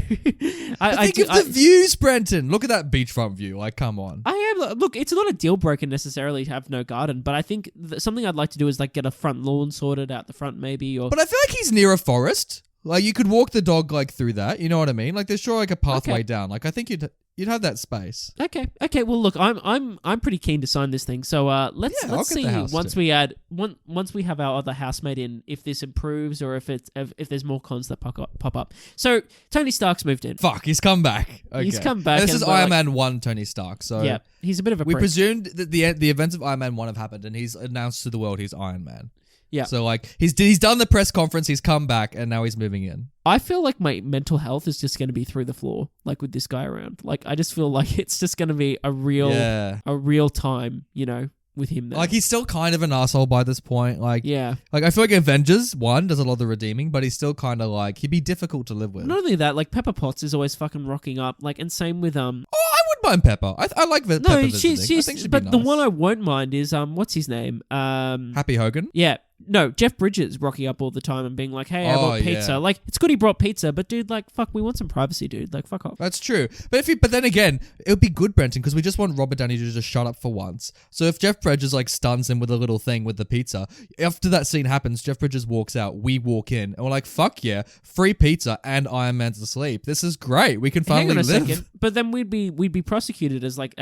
I think of the views, Brenton. Look at that beachfront view. Like, come on. I am. Look, it's not a deal breaker necessarily to have no garden, but I think something I'd like to do is like get a front lawn sorted out the front, maybe. Or But I feel like he's near a forest. Like, you could walk the dog like through that. You know what I mean? Like, there's sure like a pathway Okay. down. Like, I think you'd have that space. okay. Well, look, I'm pretty keen to sign this thing. So let's Yeah, I'll let's get the see house once too. we add once we have our other housemate in, if this improves or if there's more cons that pop up. So Tony Stark's moved in. Fuck, he's come back. Okay. He's come back And this and is we're Iron like- Man 1 Tony Stark. So Yeah, he's a bit of a we prick. presumed that the events of Iron Man 1 have happened and he's announced to the world he's Iron Man. Yeah. So like he's done the press conference, he's come back and now he's moving in. I feel like my mental health is just going to be through the floor, like with this guy around. Like I just feel like it's just going to be a real time, with him there. Like he's still kind of an asshole by this point. Like yeah. like I feel like Avengers 1 does a lot of the redeeming, but he's still kind of like he'd be difficult to live with. Not only that, like Pepper Potts is always fucking rocking up. Like, and same with Oh, I wouldn't mind Pepper. I like Pepper No, visiting. I she's think she'd but be the nice. one I won't mind is what's his name? Happy Hogan. Yeah. No, Jeff Bridges rocking up all the time and being like, "Hey, I Oh, bought pizza." yeah. Like, it's good he brought pizza, but dude, like, fuck, we want some privacy, dude. Like, fuck off. That's true. But then again, it would be good, Brenton, because we just want Robert Downey to just shut up for once. So if Jeff Bridges like stuns him with a little thing with the pizza, after that scene happens, Jeff Bridges walks out, we walk in, and we're like, fuck yeah, free pizza and Iron Man's asleep. This is great. We can finally Hang on a live. second, but then we'd be prosecuted as like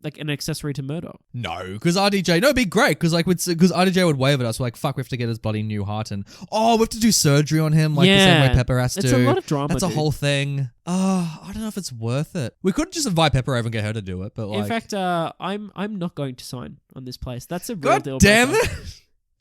like an accessory to murder. No, because RDJ, no, it'd be great because RDJ would wave at us. We're like, fuck, we have to get his bloody new heart, and we have to do surgery on him, like the same way Pepper has to. It's a lot of drama. That's a whole thing. I don't know if it's worth it. We could just invite Pepper over and get her to do it, but in fact, I'm not going to sign on this place. That's a real God deal. Damn breaker. it!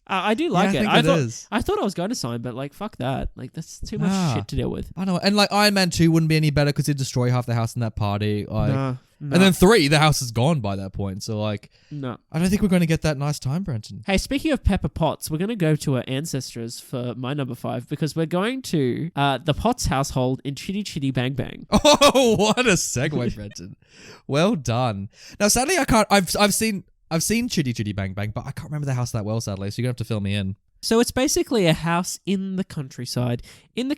I do like it. I think I thought I was going to sign, but like, fuck that. Like, that's too much shit to deal with. I know, and like Iron Man 2 wouldn't be any better because he'd destroy half the house in that party. Like, Nah. and then 3, the house is gone by that point. So like, no. I don't think we're going to get that nice time, Brenton. Hey, speaking of Pepper Potts, we're going to go to her ancestors for my number 5 because we're going to the Potts household in Chitty Chitty Bang Bang. Oh, what a segue, Brenton. Well done. Now, sadly, I can't. I've seen Chitty Chitty Bang Bang, but I can't remember the house that well, sadly. So you're gonna have to fill me in. So it's basically a house in the countryside. And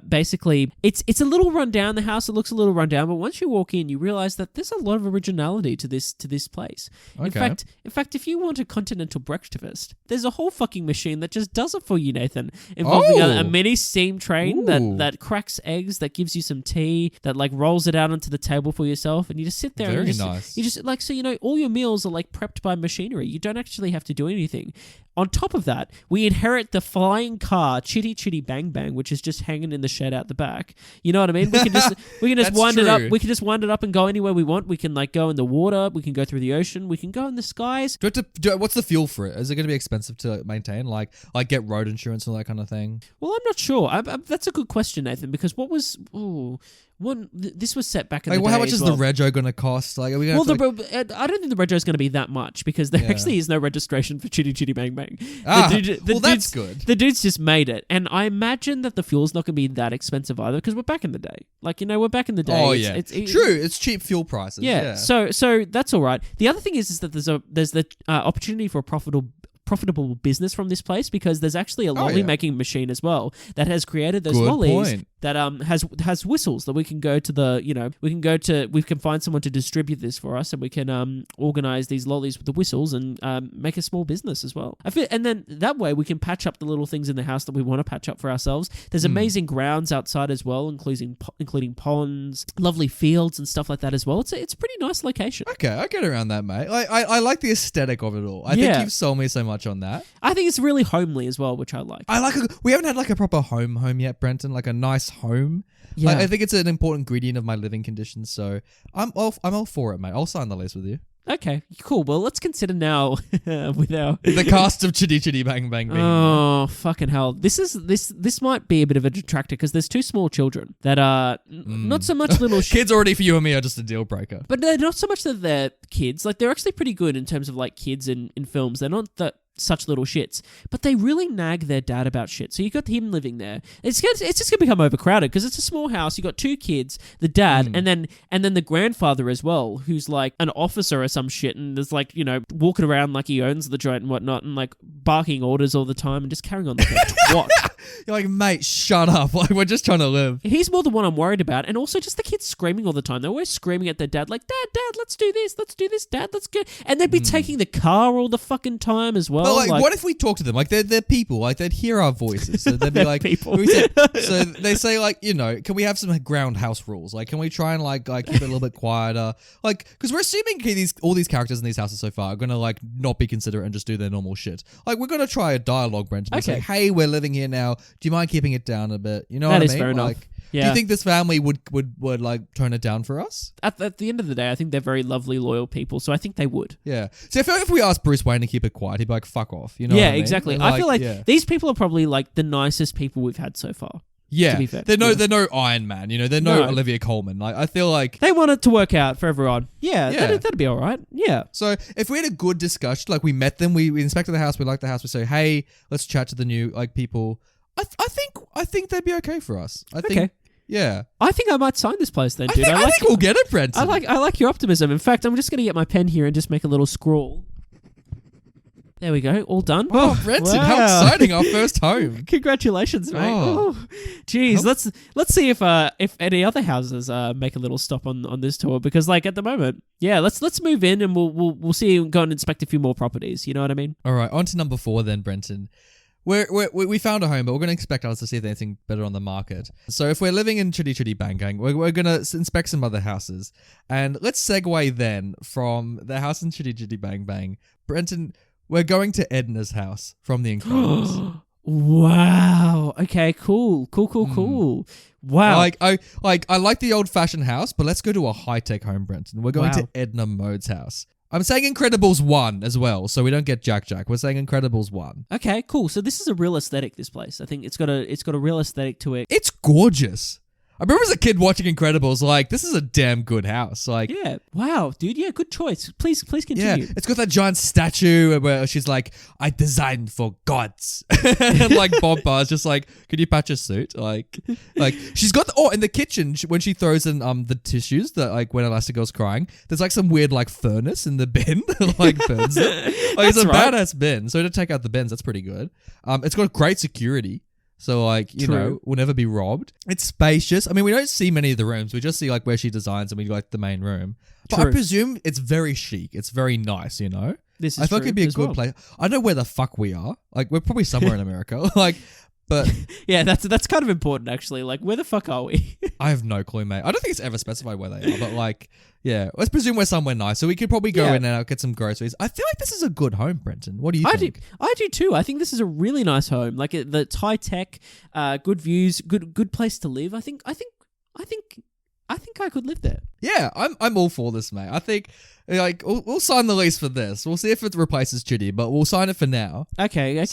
basically it's a little rundown. The house, it looks a little rundown, but once you walk in, you realize that there's a lot of originality to this place. Okay. In fact, if you want a continental breakfast, there's a whole fucking machine that just does it for you, Nathan. Involving a mini steam train that cracks eggs, that gives you some tea, that like rolls it out onto the table for yourself, and you just sit there. Very and nice. You just like, so all your meals are like prepped by machinery. You don't actually have to do anything. On top of that, we inherit the flying car, Chitty Chitty Bang Bang, which is just hanging in the shed out the back. You know what I mean? We can just wind it up. We can just wind it up and go anywhere we want. We can like go in the water. We can go through the ocean. We can go in the skies. What's the fuel for it? Is it going to be expensive to maintain? Like get road insurance and all that kind of thing? Well, I'm not sure. That's a good question, Nathan. Because this was set back in the day. How much is the rego going to cost? Like, are we going to? I don't think the rego is going to be that much because there actually is no registration for Chitty Chitty Bang Bang. That's good. The dude's just made it, and I imagine that the fuel's not going to be that expensive either because we're back in the day. Like we're back in the day. Oh yeah, it's true. It's cheap fuel prices. Yeah. So that's all right. The other thing is that there's the opportunity for a profitable business from this place because there's actually a lolly making machine as well that has created those lollies that has whistles that we can go to we can find someone to distribute this for us, and we can organize these lollies with the whistles and make a small business as well. And then that way we can patch up the little things in the house that we want to patch up for ourselves. There's amazing grounds outside as well, including ponds, lovely fields and stuff like that as well. It's a pretty nice location. Okay, I get around that, mate. I like the aesthetic of it all. I think you've sold me so much on that. I think it's really homely as well, which I like. We haven't had like a proper home yet, Brenton, like a nice home. Yeah. I think it's an important ingredient of my living conditions, so I'm all for it, mate. I'll sign the lease with you. Okay, cool. Well, let's consider now with the cast of Chitty Chitty Bang Bang. Oh, fucking hell! This might be a bit of a detractor because there's 2 small children that are not so much little kids. Already for you and me are just a deal breaker. But they're not so much that they're kids. Like they're actually pretty good in terms of like kids in films. They're not that such little shits, but they really nag their dad about shit. So you got him living there. It's just gonna become overcrowded because it's a small house. You got 2 kids, the dad, and then the grandfather as well, who's like an officer or some shit, and there's like walking around like he owns the joint and whatnot, and like barking orders all the time and just carrying on like a twat. You're like, mate, shut up! Like we're just trying to live. He's more the one I'm worried about, and also just the kids screaming all the time. They're always screaming at their dad, like, Dad, let's do this, Dad, let's go. And they'd be taking the car all the fucking time as well. But like, what if we talk to them? Like they're people. Like they'd hear our voices. So they'd be like, people. So they say like, can we have some ground house rules? Like, can we try and like keep it a little bit quieter? Like, because we're assuming all these characters in these houses so far are gonna like not be considerate and just do their normal shit. Like we're gonna try a dialogue, Brenton. Okay. Say, hey, we're living here now. Do you mind keeping it down a bit? You know what I mean? That is fair enough. Like, yeah. Do you think this family would like tone it down for us? At the end of the day, I think they're very lovely, loyal people, so I think they would. Yeah. So I feel like if we asked Bruce Wayne to keep it quiet, he'd be like, fuck off. You know what I mean? Exactly. I feel like these people are probably like the nicest people we've had so far. Yeah. To be fair. They're no Iron Man, they're no Olivia Colman. Like I feel like they want it to work out for everyone. Yeah. That'd be all right. Yeah. So if we had a good discussion, like we met them, we inspected the house, we liked the house, we say, hey, let's chat to the new like people. I think they'd be okay for us. I think. Yeah. I think I might sign this place then, dude. I think we'll get it, Brenton. I like your optimism. In fact, I'm just going to get my pen here and just make a little scrawl. There we go. All done. Oh, Brenton, how exciting. Our first home. Congratulations, mate. Oh, jeez. Let's see if any other houses make a little stop on this tour because like at the moment, let's move in and we'll see and go and inspect a few more properties. You know what I mean? All right. On to number 4 then, Brenton. we found a home, but we're going to inspect ours to see if there's anything better on the market. So if we're living in Chitty Chitty Bang Bang, we're going to inspect some other houses. And let's segue then from the house in Chitty Chitty Bang Bang. Brenton, we're going to Edna's house from The Incredibles. Wow. Okay, cool. Wow. I like the old-fashioned house, but let's go to a high-tech home, Brenton. We're going to Edna Mode's house. I'm saying Incredibles 1 as well, so we don't get Jack. We're saying Incredibles 1. Okay, cool. So this is a real aesthetic, this place. I think it's got a real aesthetic to it. It's gorgeous. I remember as a kid watching Incredibles, like, this is a damn good house. Like, Yeah. Wow, dude. Yeah, good choice. Please continue. yeah, it's got that giant statue where she's like, I designed for gods. And like Bob Barr's just like, could you patch a suit? Like she's got, in the kitchen, when she throws in the tissues that like when Elastigirl's crying, there's like some weird like furnace in the bin that like burns it. Like it's a badass bin. So to take out the bins, that's pretty good. It's got great security. So, like, you know, we'll never be robbed. It's spacious. I mean, we don't see many of the rooms. We just see, like, where she designs and we like the main room. But I presume it's very chic. It's very nice, you know? This is I feel like it'd be a good place. I don't know where the fuck we are. Like, we're probably somewhere in America. Like, but... yeah, that's kind of important, actually. Like, where the fuck are we? I have no clue, mate. I don't think it's ever specified where they are. But, like, yeah. Let's presume we're somewhere nice. So we could probably go in and get some groceries. I feel like this is a good home, Brenton. What do you think? I do too. I think this is a really nice home. Like, it's high tech, good views, good place to live. I think I could live there. Yeah, I'm all for this, mate. I think like we'll sign the lease for this. We'll see if it replaces Chitty, but we'll sign it for now. Okay,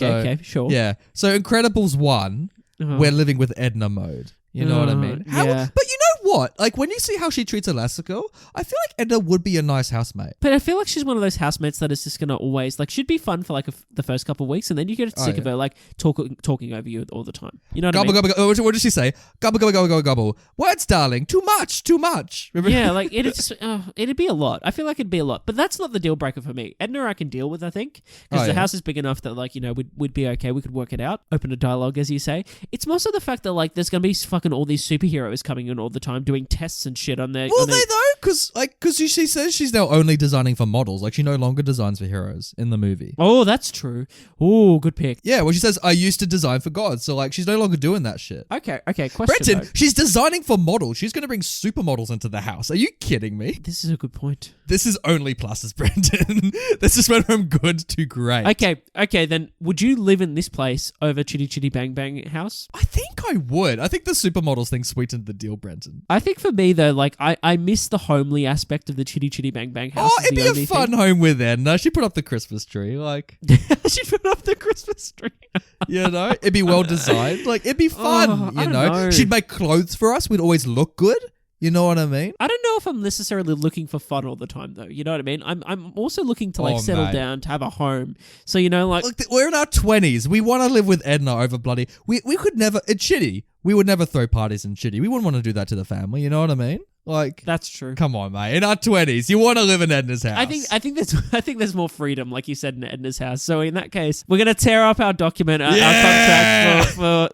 sure. Yeah. So Incredibles 1, we're living with Edna Mode. You know what I mean? Yeah. But you know what? Like, when you see how she treats Elastigirl, I feel like Edna would be a nice housemate. But I feel like she's one of those housemates that is just going to always, like, she'd be fun for, like, the first couple of weeks, and then you get sick of her, like, talking over you all the time. You know what I mean? Gobble. What did she say? Gobble, gobble. Words, darling. Too much. Remember? Yeah, like, it'd be a lot. I feel like it'd be a lot. But that's not the deal breaker for me. Edna I can deal with, I think, because the house is big enough that, like, you know, we'd be okay. We could work it out. Open a dialogue, as you say. It's more so the fact that, like, there's going to be fucking all these superheroes coming in all the time doing tests and shit on their... Will they though? Because she says she's now only designing for models. Like, she no longer designs for heroes in the movie. Oh, that's true. Oh, good pick. Yeah, well, she says, I used to design for gods. So, like, she's no longer doing that shit. Okay, question. Brenton, though. she's designing for models. She's going to bring supermodels into the house. Are you kidding me? This is a good point. This is only pluses, Brenton. This is went from good to great. Okay, then would you live in this place over Chitty Chitty Bang Bang house? I think I would. I think the supermodels thing sweetened the deal, Brenton. I think for me, though, like, I miss the homely aspect of the Chitty Chitty Bang Bang house. Oh, it'd be a fun home with Edna. She put up the Christmas tree, like... She put up the Christmas tree. You know? It'd be well designed. Like, it'd be fun, you know? She'd make clothes for us. We'd always look good. You know what I mean? I don't know if I'm necessarily looking for fun all the time, though. You know what I mean? I'm also looking to, like, settle down, to have a home. So, you know, like... Look, we're in our 20s. We want to live with Edna over bloody... We could never... It's Chitty. We would never throw parties in Chitty. We wouldn't want to do that to the family. You know what I mean? Like... That's true. Come on, mate. In our 20s, you want to live in Edna's house. I think there's more freedom, like you said, in Edna's house. So in that case, we're gonna tear up our document, our contract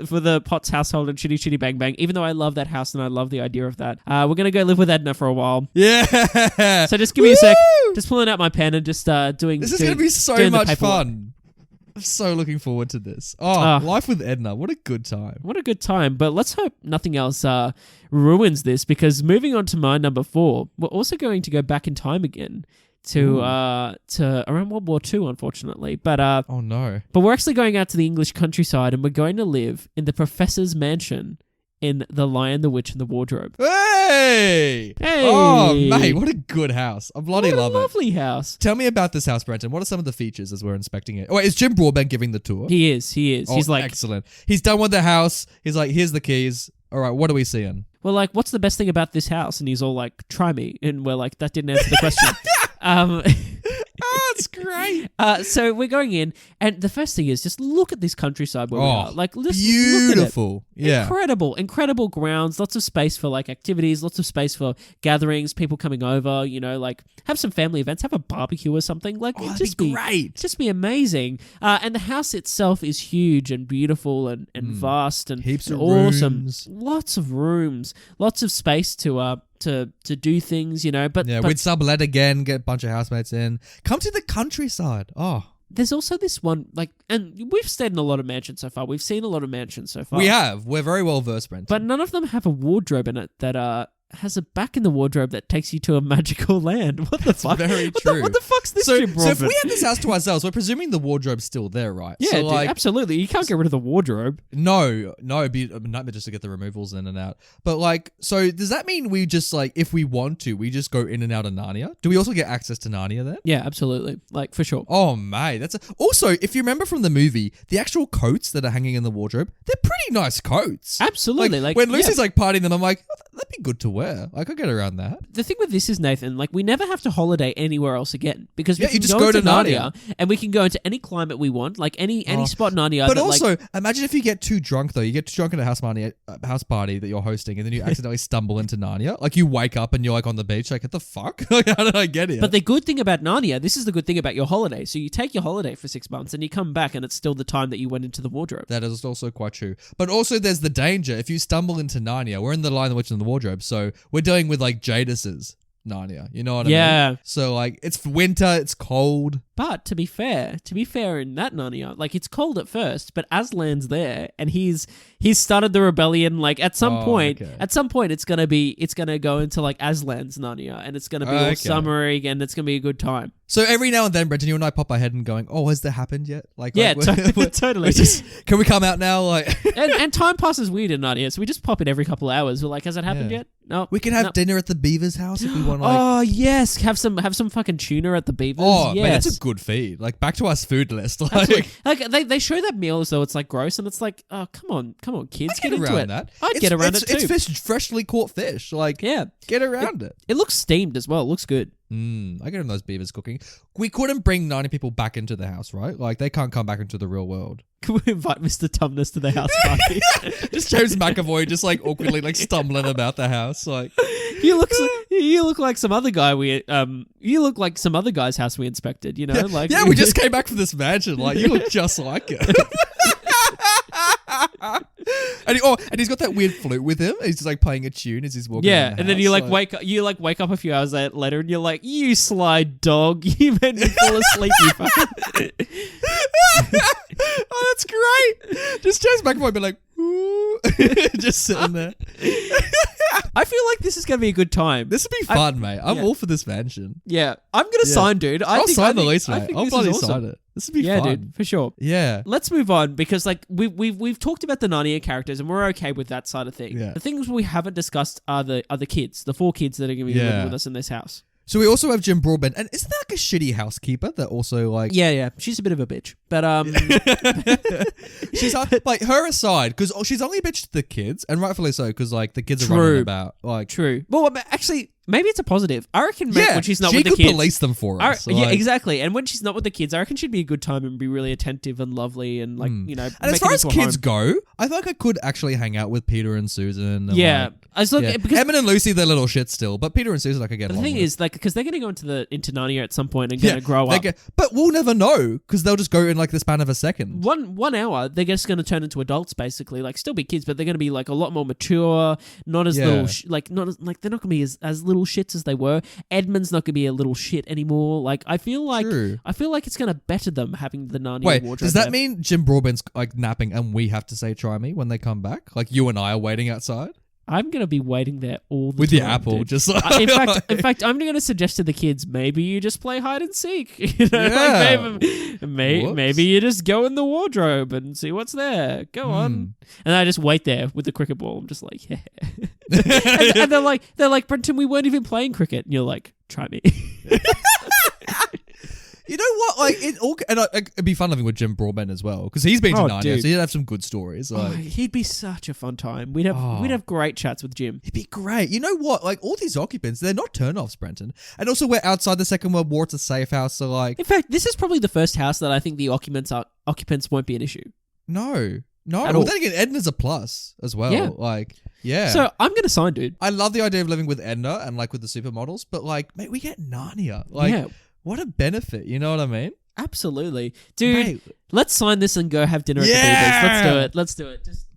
for the Potts household and Chitty Chitty Bang Bang. Even though I love that house and I love the idea of that, we're gonna go live with Edna for a while. Yeah. So just give me a sec. Just pulling out my pen and just doing. This is gonna be so much fun. I'm so looking forward to this. Life with Edna. What a good time. What a good time. But let's hope nothing else ruins this, because moving on to my number 4, we're also going to go back in time again to around World War II, unfortunately. But oh no. But we're actually going out to the English countryside, and we're going to live in the Professor's mansion in The Lion, the Witch, and the Wardrobe. Hey! Oh, mate, what a good house. I bloody love it. What a lovely house. Tell me about this house, Brenton. What are some of the features as we're inspecting it? Oh, wait, is Jim Broadbent giving the tour? He is. Oh, he's like... Excellent. He's done with the house. He's like, here's the keys. All right, what are we seeing? Well, like, what's the best thing about this house? And he's all like, try me. And we're like, that didn't answer the question. Oh, it's great. So we're going in, and the first thing is just look at this countryside where we are. Like, just beautiful. Look at it. Incredible grounds, lots of space for like activities, lots of space for gatherings, people coming over, you know, like have some family events, have a barbecue or something. Like, it'd just be great. Just be amazing. And the house itself is huge and beautiful and vast and heaps of awesome. Rooms. Lots of rooms, lots of space to do things, you know. But we'd sublet again, get a bunch of housemates in. Come to the countryside. Oh, there's also this one, like, and we've stayed in a lot of mansions so far. We've seen a lot of mansions so far. We have. We're very well versed, Brenton. But none of them have a wardrobe in it that has a back in the wardrobe that takes you to a magical land. What the fuck? Very true. What the fuck's this, So Jim if Broadbent? we had this house to ourselves, we're presuming the wardrobe's still there, right? Yeah, so, dude, absolutely. You can't get rid of the wardrobe. No, it'd be a nightmare just to get the removals in and out. But like, so does that mean we just like, if we want to, we just go in and out of Narnia? Do we also get access to Narnia then? Yeah, absolutely. Like, for sure. Oh, mate. Also, if you remember from the movie, the actual coats that are hanging in the wardrobe, they're pretty nice coats. Absolutely. Like when Lucy's yeah. like partying them, I'm like, oh, that'd be good to wear. I could get around that. The thing with this is, Nathan, like, we never have to holiday anywhere else again because we Yeah, can you just go go into to Narnia. and we can go into any climate we want, like any spot in Narnia. But that, also, like, imagine if you get too drunk, though. You get too drunk at a house party that you're hosting, and then you accidentally stumble into Narnia. Like, you wake up and you're like on the beach, like, what the fuck? Like, how did I get here? but the good thing about Narnia, this is the good thing about your holiday. So you take your holiday for 6 months and you come back and it's still the time that you went into the wardrobe. That is also quite true. But also, there's the danger. If you stumble into Narnia, we're in the Lion, the Witch, and the Wardrobe, so we're dealing with, like, Jadis's Narnia. You know what I Yeah. mean? So, like, it's winter, it's cold. But to be fair in that Narnia, like, it's cold at first, but Aslan's there and he's started the rebellion. Like, at some point, it's gonna go into like Aslan's Narnia, and it's gonna be all summery and it's gonna be a good time. So every now and then, Brenton, you and I pop our head and going, "Oh, has that happened yet?" Like, Yeah, like, totally. Can we come out now? Like, and time passes weird in Narnia, so we just pop in every couple of hours. We're like, has it happened Yeah. yet? No. we can have dinner at the Beaver's house if we want. Like, Oh yes, have some fucking tuna at the Beavers. oh yes. man, that's a good feed. Like, back to our food list. Absolutely. Like they show that meal as though it's like gross, and it's like, oh come on, kids, I'd get into around it. that. I'd get around it too. It's fish, freshly caught fish. Like, Yeah, get around it. it looks steamed as well. It looks good. I get on those Beavers cooking. We couldn't bring 90 people back into the house, right? Like, they can't come back into the real world. Can we invite Mr. Tumnus to the house party? Just James McAvoy just like awkwardly like stumbling about the house. Like, You look like some other guy you look like some other guy's house we inspected, you know? Like yeah, we just came back from this mansion. Like, you look just like it. And he's got that weird flute with him. He's just like playing a tune as he's walking. yeah, around the and then house. you wake up a few hours later and you're like, you sly dog, you made me fall asleep, you fucking. Oh, that's great. Just James McAvoy be like, ooh, just sitting there. I feel like this is gonna be a good time. This would be fun, mate. I'm yeah. all for this mansion. Yeah, I'm gonna sign, dude. I'll sign the lease, I mate. think I'll this bloody is awesome. sign it. This would be Yeah, fun. dude, for sure. Yeah. Let's move on because like we've talked about the Narnia characters and we're okay with that side of things. Yeah. The things we haven't discussed are the kids, the 4 kids that are gonna be living with us in this house. So we also have Jim Broadbent, and isn't that like a shitty housekeeper that also like? Yeah, she's a bit of a bitch, but She's like, her aside, because she's only a bitch to the kids, and rightfully so, because like the kids are True. running about. Like, true. Well, actually, maybe it's a positive. I reckon when she's not she with the could kids, police them for us. yeah, like- exactly. And when she's not with the kids, I reckon she'd be a good time and be really attentive and lovely and like you know. And as make far it as into a kids home. go, I feel like I could actually hang out with Peter and Susan. And Yeah, like, as look because Emmett and Lucy, they're little shit still, but Peter and Susan I could get the along thing with. is like because they're gonna go into Narnia at some point and gonna grow up. But we'll never know because they'll just go in like the span of a second. One hour, they're just going to turn into adults, basically. Like, still be kids, but they're going to be like a lot more mature, not as little, not as, like they're not going to be as little shits as they were. Edmund's not going to be a little shit anymore. Like, I feel like it's going to better them having the Narnia wardrobe. Does that there. mean Jim Broadbent's like napping and we have to say try me when they come back? Like you and I are waiting outside I'm going to be waiting there all the with time. the apple, dude. just like In fact, I'm going to suggest to the kids, maybe you just play hide and seek. You know, Yeah. maybe you just go in the wardrobe and see what's there. Go on. And I just wait there with the cricket ball. I'm just like, yeah. and they're like, Brenton, we weren't even playing cricket. And you're like, try me. You know what? Like it'd be fun living with Jim Broadbent as well because he's been to Narnia, dude. so he'd have some good stories. Like, He'd be such a fun time. We'd have great chats with Jim. he'd be great. You know what? Like all these occupants, they're not turn-offs, Brenton. And also, we're outside the Second World War. It's a safe house, so like, In fact, this is probably the first house that I think the occupants won't be an issue. no. At Well, all. then again, Edna's a plus as well. Yeah. Like, yeah. So I'm gonna sign, dude. I love the idea of living with Edna and like with the supermodels, but like, mate, we get Narnia. Like, Yeah. what a benefit. You know what I mean? Absolutely, dude. Mate. Let's sign this and go have dinner at Yeah. the Beavers. Let's do it. Just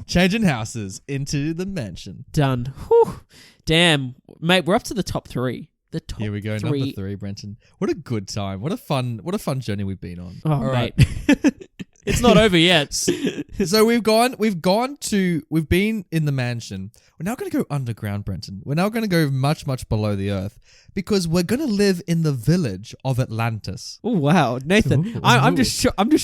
Changing houses into the mansion. done. Whew. Damn, mate, we're up to the top 3. The top Here we go, three. number 3, Brenton. What a good time. What a fun journey we've been on. Oh, All mate. right. It's not over yet. So we've been in the mansion. We're now going to go underground, Brenton. We're now going to go much, much below the earth because we're going to live in the village of Atlantis. Oh, wow. Nathan, Ooh. I'm just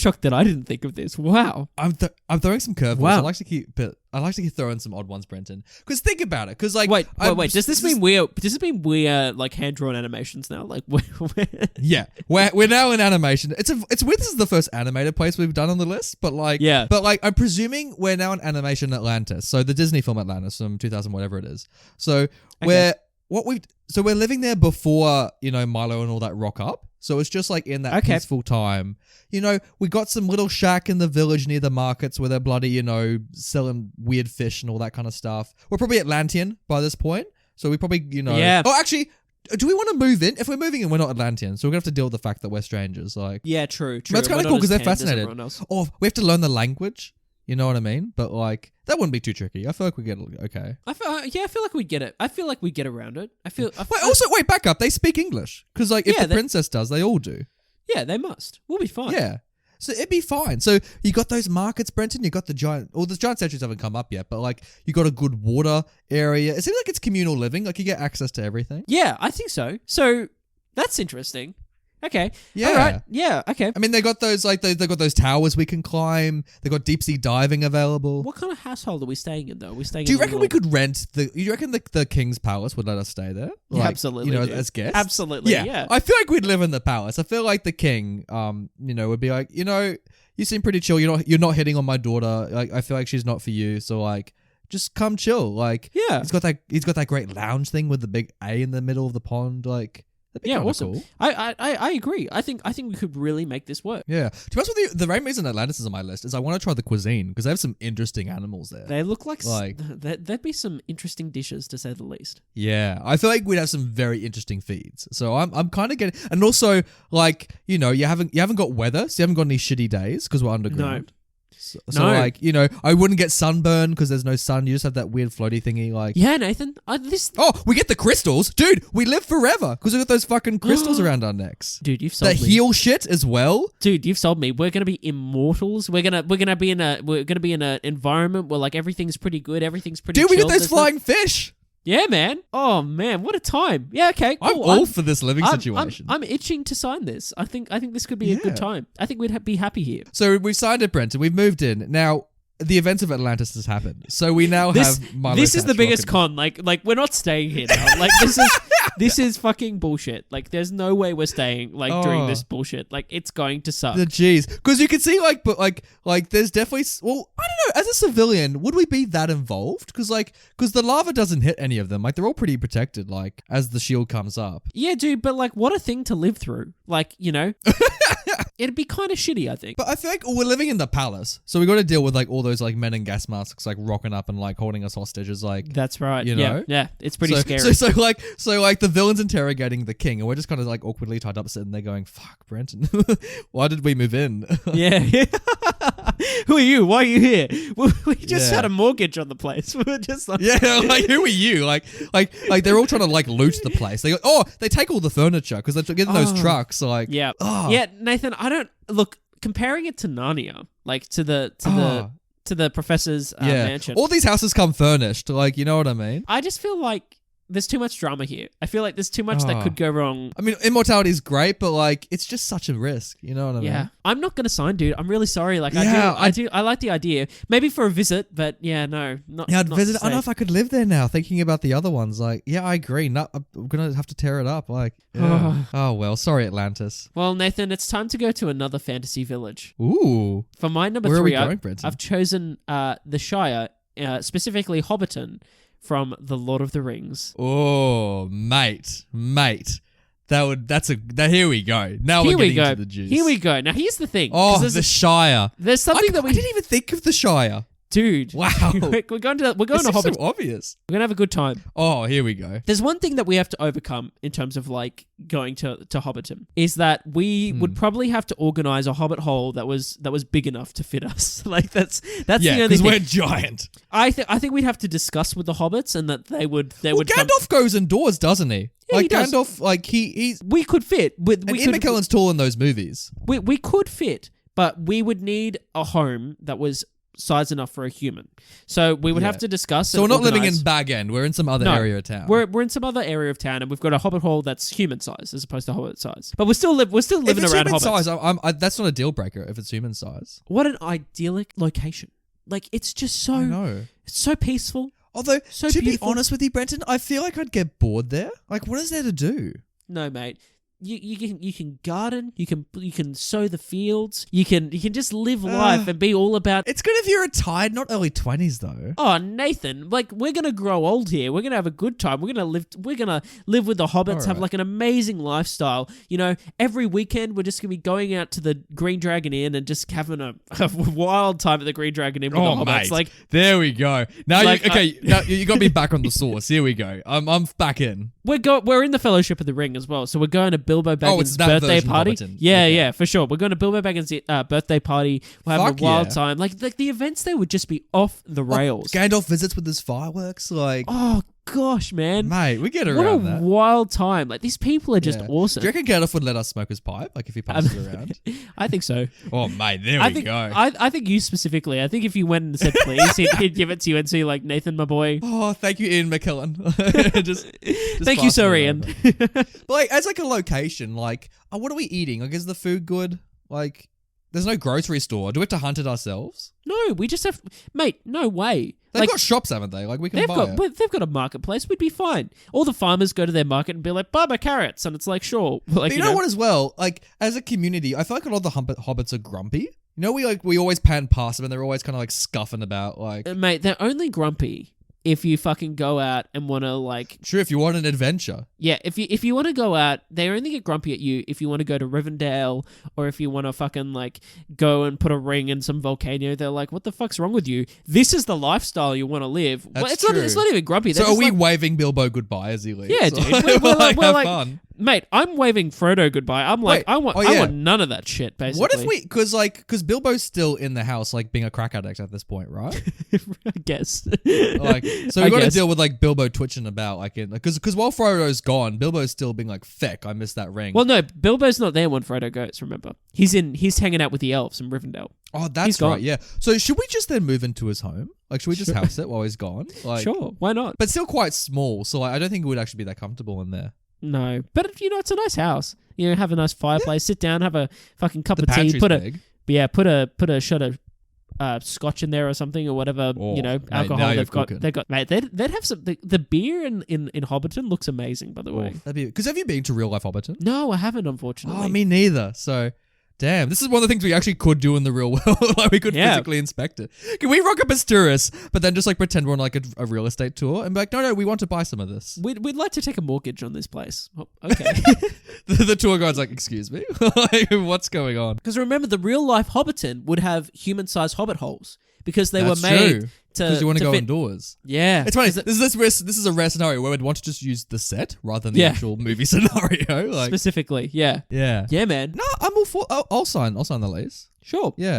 shocked that I didn't think of this. Wow. I'm throwing some curveballs. Wow. I like to keep throwing some odd ones, Brenton. Because think about it. Because like, Wait. Does this mean we're like hand drawn animations now? Like, we're yeah, we're now in animation. It's weird. This is the first animated place we've done on the list, but like, Yeah. But like, I'm presuming we're now in animation Atlantis. So the Disney film Atlantis from 2000, whatever it is. So we're living there before Milo and all that rock up. So it's just like in that peaceful time. We got some little shack in the village near the markets where they're bloody, selling weird fish and all that kind of stuff. We're probably Atlantean by this point. So we probably, Yeah. Oh, actually, do we want to move in? If we're moving in, we're not Atlantean. So we're going to have to deal with the fact that we're strangers. Like, Yeah, true. But it's kind of cool because they're fascinated. Everyone else. Or we have to learn the language. You know what I mean? But like, that wouldn't be too tricky. I feel like we get okay. I feel like we'd get it. I feel like we get around it. Wait, back up. They speak English. Because like, if Yeah, the princess does, they all do. Yeah, they must. We'll be fine. Yeah. So it'd be fine. So you got those markets, Brenton. You got the giant statues haven't come up yet, but like you got a good water area. It seems like it's communal living. Like you get access to everything. Yeah, I think so. So that's interesting. Okay. Yeah. All right. Yeah. Okay. I mean, they got those they got those towers we can climb. They got deep sea diving available. What kind of household are we staying in though? Are we staying? Do you in a reckon we could rent the? You reckon the king's palace would let us stay there? Yeah, absolutely. Dude. As guests. Absolutely. Yeah. I feel like we'd live in the palace. I feel like the king, would be like, you seem pretty chill. You're not hitting on my daughter. Like, I feel like she's not for you. So like, just come chill. Like, Yeah. he's got that great lounge thing with the big A in the middle of the pond. Like, that'd be kinda awesome. cool. I agree. I think we could really make this work. Yeah. To be honest with you, the main reason Atlantis is on my list is I want to try the cuisine because they have some interesting animals there. They look like Like- there'd be some interesting dishes to say the least. Yeah, I feel like we'd have some very interesting feeds. So I'm kind of getting, and also like you haven't got weather, so you haven't got any shitty days because we're underground. So No. like I wouldn't get sunburn because there's no sun. You just have that weird floaty thingy. Like Yeah, Nathan. oh, we get the crystals, dude. We live forever because we got those fucking crystals around our necks. Dude, you've sold The me. heal shit as well. Dude, you've sold me. We're gonna be immortals. We're gonna be in an environment where like everything's pretty good. Everything's pretty. Dude, we chill. get those There's flying fish. Yeah, man. Oh man, what a time. Yeah, okay. I'm Cool. all for this living I'm- situation. I'm itching to sign this. I think this could be a Yeah. good time. I think we'd be happy here. So we've signed it, Brenton. We've moved in. Now, the events of Atlantis has happened. So we now have Milo This is the Thatch biggest rocking. con. Like we're not staying here now. Like this is fucking bullshit. Like there's no way we're staying during this bullshit. Like it's going to suck. The G's. Because you can see, but there's definitely, well, I don't know, as a civilian, would we be that involved? Because the lava doesn't hit any of them. Like, they're all pretty protected, like, as the shield comes up. Yeah, dude, but like what a thing to live through. Like, it'd be kind of shitty, I think. But I feel like we're living in the palace. So we got to deal with, like, all those, like, men in gas masks, like, rocking up and, like, holding us hostages, like... That's right. You know? Yeah, it's pretty so, scary. So the villain's interrogating the king, and we're just kind of, like, awkwardly tied up sitting there going, fuck, Brenton, why did we move in? Yeah. Who are you? Why are you here? We just Yeah. had a mortgage on the place. We were just like... Yeah, like who are you? Like they're all trying to like loot the place. They go, they take all the furniture because they're getting those trucks. Like, Yeah. oh. Yeah, Nathan, I don't look comparing it to Narnia, like to the professor's mansion. All these houses come furnished. Like, you know what I mean? I just feel like there's too much drama here. I feel like there's too much that could go wrong. I mean, immortality is great, but like, it's just such a risk. You know what I mean? Yeah, I'm not gonna sign, dude. I'm really sorry. Like, Yeah, I like the idea. Maybe for a visit, but yeah, no, not. Yeah, I'd not visit. I don't know safe. if I could live there now. Thinking about the other ones, like, yeah, I agree. I'm gonna have to tear it up. Like, yeah. Oh well, sorry, Atlantis. Well, Nathan, it's time to go to another fantasy village. Ooh, For my number where are we 3, going, Brenton? I've chosen the Shire, specifically Hobbiton, from The Lord of the Rings. Oh, mate. Here we go. Now Here we're we getting go. into the juice. Here we go. Now here's the thing. 'cause Oh, the Shire. there's something that I we didn't even think of the Shire. dude. Wow. we're going to This is Hobbiton. so obvious. We're gonna have a good time. Oh, here we go. There's one thing that we have to overcome in terms of like going to Hobbiton is that we would probably have to organize a hobbit hole that was big enough to fit us. Like that's Yeah, the only because thing. we're giant. I think we'd have to discuss with the hobbits and that they would Well, come. Gandalf goes indoors, doesn't he? Yeah, like he does. Gandalf, like he's We could fit. and Ian McKellen's tall in those movies. We could fit, but we would need a home that was size enough for a human. So we would have to discuss. So we're not living in organise- Bag End. We're in some other area of town. We're in some other area of town, and we've got a hobbit hole that's human size as opposed to hobbit size. But we're still living if around it's human hobbits. size, that's not a deal breaker. If it's human size, What an idyllic location! Like it's just so I know. it's so peaceful. Although, So to beautiful. be honest with you, Brenton, I feel like I'd get bored there. Like, what is there to do? No, mate. You can garden. You can sow the fields. You can just live life and be all about. It's good if you're retired, not early 20s though. Oh, Nathan, like we're gonna grow old here. We're gonna have a good time. We're gonna live with the hobbits, have Alright. like an amazing lifestyle. You know, every weekend we're just gonna be going out to the Green Dragon Inn and just having a wild time at the Green Dragon Inn with the hobbits. mate. Like, There we go. Now, Like, now you got me back on the source. Here we go. I'm back in. we're in the Fellowship of the Ring as well, so we're going to Bilbo Baggins' it's that birthday version of party. Hobbiton. Yeah, Okay. yeah, for sure. We're going to Bilbo Baggins' birthday party. We're having Fuck a wild yeah. time. Like the events there would just be off the rails. Gandalf visits with his fireworks. Like, Oh gosh, man. mate, we get What a around that. wild time. Like these people are just Yeah. awesome. Do you reckon Gandalf would let us smoke his pipe? Like, if he passes it around? I think so. Oh, mate, there I we think go. I think you specifically. I think if you went and said please, he'd give it to you and say like, Nathan, my boy. Oh, thank you, Ian McKellen. just Thank you, pass Sir it Ian. around. But, like, as like a location, like, what are we eating? Like, is the food good? Like, there's no grocery store. Do we have to hunt it ourselves? No, we just have, mate. No way. They've Like, got shops, haven't they? Like, we can they've buy got, it. but they've got a marketplace. We'd be fine. All the farmers go to their market and be like, "Buy my carrots," and it's like, sure. Like, But you know what as well? Like, as a community, I feel like a lot of the hobbits are grumpy. You know, we always pan past them and they're always kind of like scuffing about, like... Mate, they're only grumpy if you fucking go out and want to like, Sure, if you want an adventure. yeah, if you want to go out, they only get grumpy at you if you want to go to Rivendell or if you want to fucking like go and put a ring in some volcano. They're like, what the fuck's wrong with you? This is the lifestyle you want to live. That's it's true. not even grumpy. They're So are just we like, waving Bilbo goodbye as he leaves? Yeah, dude. We're like, we're have like, fun. mate, I'm waving Frodo goodbye. I'm like, Wait, I want oh, yeah. none of that shit, basically. What if we... Because Bilbo's still in the house, like, being a crack addict at this point, right? I guess. Like, so I we got to guess. deal with, like, Bilbo twitching about, like, because while Frodo's gone, Bilbo's still being like, feck, I missed that ring. Well, no, Bilbo's not there when Frodo goes, remember? He's hanging out with the elves in Rivendell. Oh, he's that's gone. right, yeah. So should we just then move into his home? Like, should we just house it while he's gone? Like, Sure, why not? But still quite small, so like, I don't think it would actually be that comfortable in there. No, but it's a nice house. You know, have a nice fireplace, sit down, have a fucking cup The of tea, pantry's big. put a shot of scotch in there or something or whatever. Oh, you know, mate, alcohol now you're they've got. cooking. They've got. Mate, they'd have some. The beer in Hobbiton looks amazing, by the way. Because have you been to real life Hobbiton? No, I haven't, unfortunately. Oh, me neither. So, damn, this is one of the things we actually could do in the real world. Like, we could Yeah. physically inspect it. Can we rock up as tourists, but then just like pretend we're on like a real estate tour and be like, no, we want to buy some of this. We'd like to take a mortgage on this place. Oh, okay. The tour guide's like, excuse me, like, what's going on? Because remember, the real life Hobbiton would have human-sized hobbit holes because they That's were made true. to. Because you want to go fit. indoors. Yeah, It's funny. This is a rare scenario where we'd want to just use the set rather than the Yeah. actual movie scenario. Like, specifically. Yeah, yeah. yeah, man. No, I'm all for. I'll sign the lease. Sure. Yeah.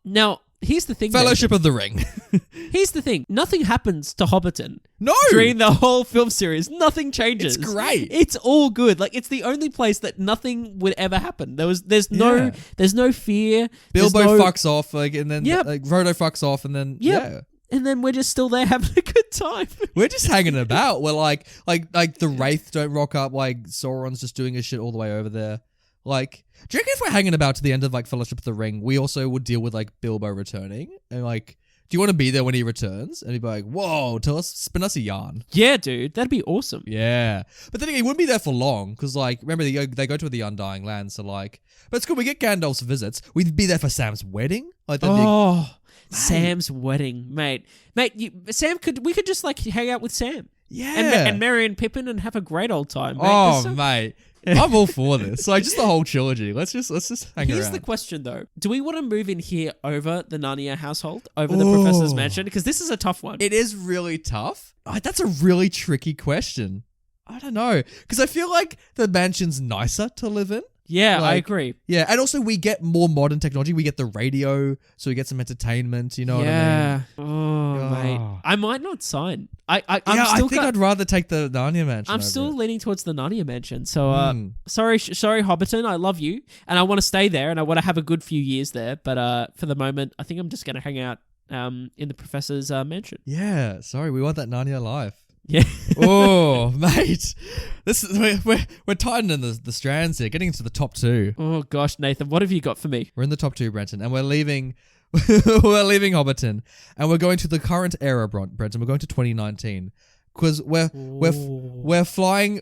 Now, here's the thing. Fellowship of the Ring. Nathan. Here's the thing. Nothing happens to Hobbiton No. during the whole film series. Nothing changes. It's great. It's all good. Like it's the only place that nothing would ever happen. There's no fear. There's Bilbo no- fucks off, like, and then Yep. like, Frodo fucks off, and then Yep. yeah. And then we're just still there having a good time. We're just hanging about. We're like the Wraith don't rock up. Like Sauron's just doing his shit all the way over there. Like, do you reckon if we're hanging about to the end of like Fellowship of the Ring, we also would deal with like Bilbo returning and like, do you want to be there when he returns? And he'd be like, whoa, spin us a yarn. Yeah, dude, that'd be awesome. Yeah, but then again, he wouldn't be there for long because like, remember they go to the Undying Land, so like, but it's cool. We get Gandalf's visits. We'd be there for Sam's wedding. Like, that'd be Oh, Sam's wedding, mate. We could just like hang out with Sam. yeah, And marry and Pippin and have a great old time, mate. oh There's so- mate, I'm all for this. Like, just the whole trilogy. Let's just hang Here's around. the question, though. Do we want to move in here over the Narnia household, over the Professor's Mansion? Because this is a tough one. It is really tough. That's a really tricky question. I don't know. Because I feel like the mansion's nicer to live in. yeah, I like- agree. Yeah, and also we get more modern technology. We get the radio, so we get some entertainment, you know what I mean? Yeah. Oh, mate. I might not sign. I think I'd rather take the Narnia mansion. I'm still leaning towards the Narnia mansion. So sorry, Hobbiton, I love you, and I want to stay there, and I want to have a good few years there. But for the moment, I think I'm just gonna hang out in the professor's mansion. Yeah, sorry, we want that Narnia life. Yeah. Oh, mate, this is we're tightening the strands here, getting into the top 2. Oh gosh, Nathan, what have you got for me? We're in the top 2, Brenton, and we're leaving. We're leaving Hobbiton, and we're going to the current era, Brenton. We're going to 2019 because we're flying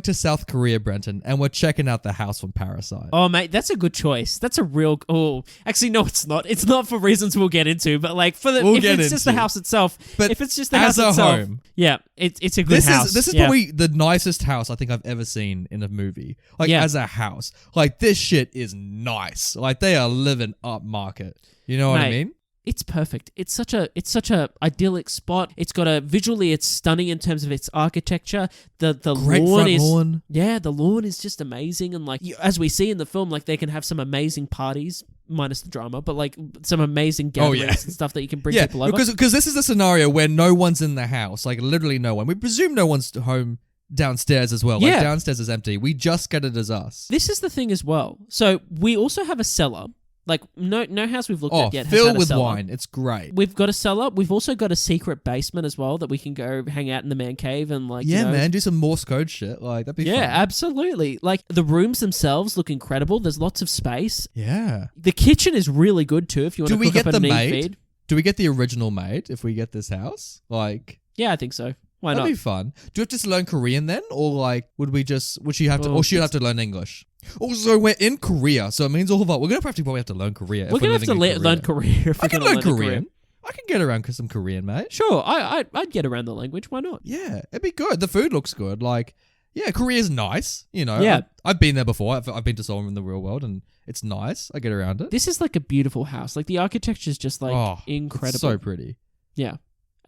to South Korea, Brenton, and we're checking out the house from Parasite. Oh, mate, that's a good choice. That's a real. Oh, actually, no, it's not. It's not for reasons we'll get into, but like for the if it's just the house itself. But if it's just the house itself, home, yeah, it's a good house. This is probably the nicest house I think I've ever seen in a movie. Like as a house, like this shit is nice. Like they are living up market. You know what I mean? It's perfect. It's such a idyllic spot. It's got visually it's stunning in terms of its architecture. The great lawn. Yeah, the lawn is just amazing, and like as we see in the film, like they can have some amazing parties minus the drama, but like some amazing gatherings and stuff that you can bring people over. Because this is a scenario where no one's in the house, like literally no one. We presume no one's home downstairs as well. Like downstairs is empty. We just get it as us. This is the thing as well. So we also have a cellar. Like, no house we've looked at yet has filled had a with cellar. wine. It's great. We've got a cellar. We've also got a secret basement as well that we can go hang out in the man cave and like, man, do some Morse code shit. Like, that'd be fun. Yeah, absolutely. Like, the rooms themselves look incredible. There's lots of space. Yeah. The kitchen is really good too if you want to cook up a neat feed. Do we get the original maid if we get this house? Like, yeah, I think so. Why not? That'd be fun. Do we have to learn Korean then? Or like, would she have to, or she'd have to learn English? Also, we're in Korea, so it means all of us, we're going to probably have to learn Korea. We're going to have to learn Korea if I we're can learn learn Korean. I can get around some Korean, mate. Sure, I'd get around the language. Why not? Yeah, it'd be good. The food looks good. Like, yeah, Korea's nice. You know, yeah. I've been there before. I've been to Seoul in the real world, and it's nice. I get around it. This is like a beautiful house. Like the architecture is just like incredible. It's so pretty. Yeah,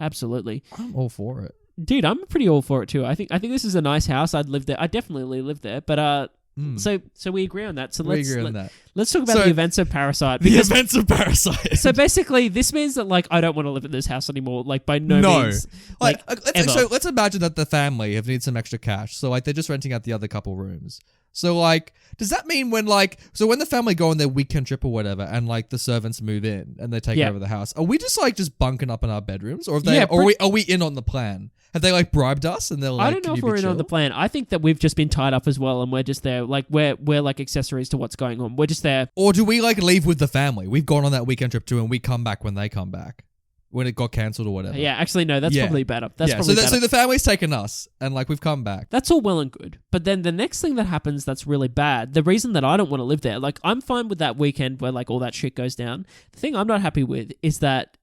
absolutely. I'm all for it. Dude, I'm pretty all for it too. I think this is a nice house. I'd live there. I'd definitely live there. But so we agree on that. So let's talk about the events of Parasite. The events of Parasite. So basically, this means that like I don't want to live in this house anymore. Like by no means. Let's imagine that the family have needed some extra cash. So like they're just renting out the other couple rooms. So like, does that mean when the family go on their weekend trip or whatever, and like the servants move in and they take over the house, are we just bunking up in our bedrooms, or are we in on the plan? Have they like bribed us and they're like, I don't know if we're in on the plan. I think that we've just been tied up as well, and we're just there. Like we're like accessories to what's going on. We're just there. Or do we like leave with the family? We've gone on that weekend trip too, and we come back when they come back. When it got cancelled or whatever. Yeah, actually, no, that's probably better. So the family's taken us, and like we've come back. That's all well and good. But then the next thing that happens that's really bad, the reason that I don't want to live there, like I'm fine with that weekend where like all that shit goes down. The thing I'm not happy with is that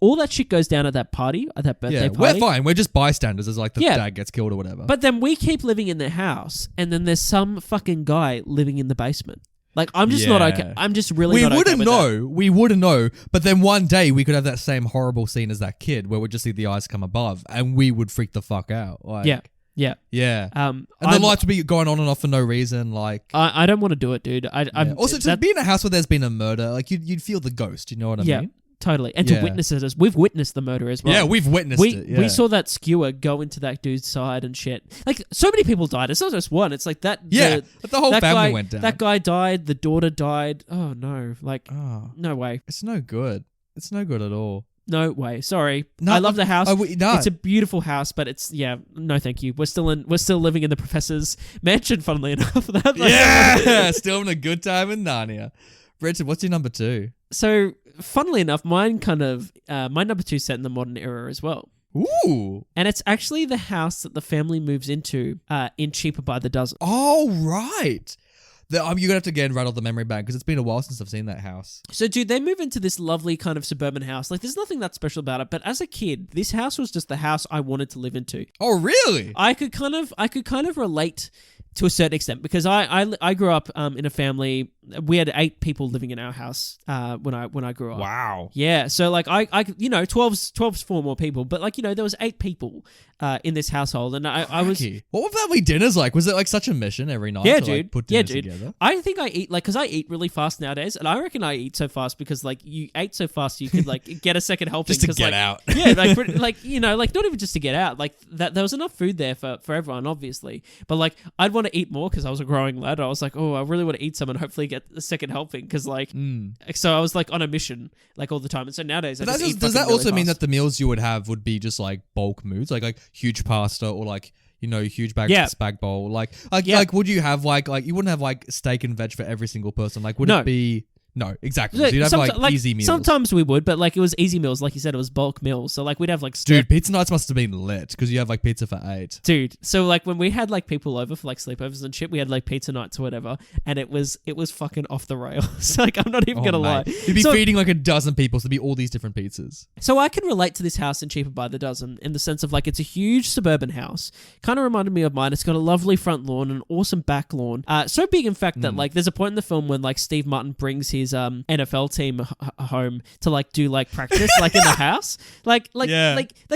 all that shit goes down at that party, at that birthday party. We're fine. We're just bystanders as like the dad gets killed or whatever. But then we keep living in their house, and then there's some fucking guy living in the basement. Like, I'm just not okay. I'm just really not okay with that. We wouldn't know. But then one day we could have that same horrible scene as that kid where we just see the eyes come above and we would freak the fuck out. Like, yeah. And the lights would be going on and off for no reason. Like, I don't want to do it, dude. Also, to be in a house where there's been a murder, like you'd feel the ghost. You know what I mean? Totally. And to witness it we've witnessed the murder as well. Yeah, we've witnessed it. Yeah. We saw that skewer go into that dude's side and shit. Like, so many people died. It's not just one. It's like that. Yeah, but the whole family went down. That guy died. The daughter died. Oh, no. Like, no way. It's no good. It's no good at all. No way. Sorry. No, I love the house. No. It's a beautiful house, but it's, no thank you. We're still living in the professor's mansion, funnily enough. Still having a good time in Narnia. Brenton, what's your number 2? So, funnily enough, my number 2 set in the modern era as well. Ooh. And it's actually the house that the family moves into in Cheaper by the Dozen. Oh, right. You're going to have to again rattle the memory back because it's been a while since I've seen that house. So, dude, they move into this lovely kind of suburban house. Like, there's nothing that special about it. But as a kid, this house was just the house I wanted to live into. Oh, really? I could kind of relate to a certain extent because I grew up in a family we had 8 people living in our house when I grew up. Wow. Yeah, so like I 12's 4 more people, but like there was 8 people in this household, and I was. What were family dinners like? Was it like such a mission every night? Yeah, to, dude. Like, put dinners together? I think I eat because I eat really fast nowadays, and I reckon I eat so fast because like you ate so fast you could like get a second helping Just to get like, out. Yeah, like like not even just to get out. Like that there was enough food there for everyone, obviously, but like I'd want to eat more because I was a growing lad. I was like, oh, I really want to eat some and hopefully get a second helping because like so I was like on a mission like all the time, and so nowadays does that also mean that the meals you would have would be just like bulk moods, like huge pasta or like huge spag bowl, like would you have like you wouldn't have like steak and veg for every single person, like would it be? No, exactly. So you'd have like easy meals. Sometimes we would, but like it was easy meals. Like you said, it was bulk meals. So like we'd have like... Dude, pizza nights must have been lit because you have like pizza for 8. Dude, so like when we had like people over for like sleepovers and shit, we had like pizza nights or whatever, and it was fucking off the rails. Like I'm not even going to lie. You'd be feeding like a dozen people, so there'd be all these different pizzas. So I can relate to this house in Cheaper by the Dozen in the sense of like it's a huge suburban house. Kind of reminded me of mine. It's got a lovely front lawn, an awesome back lawn. So big in fact that like there's a point in the film when like Steve Martin brings his NFL team home to like do like practice like in the house, like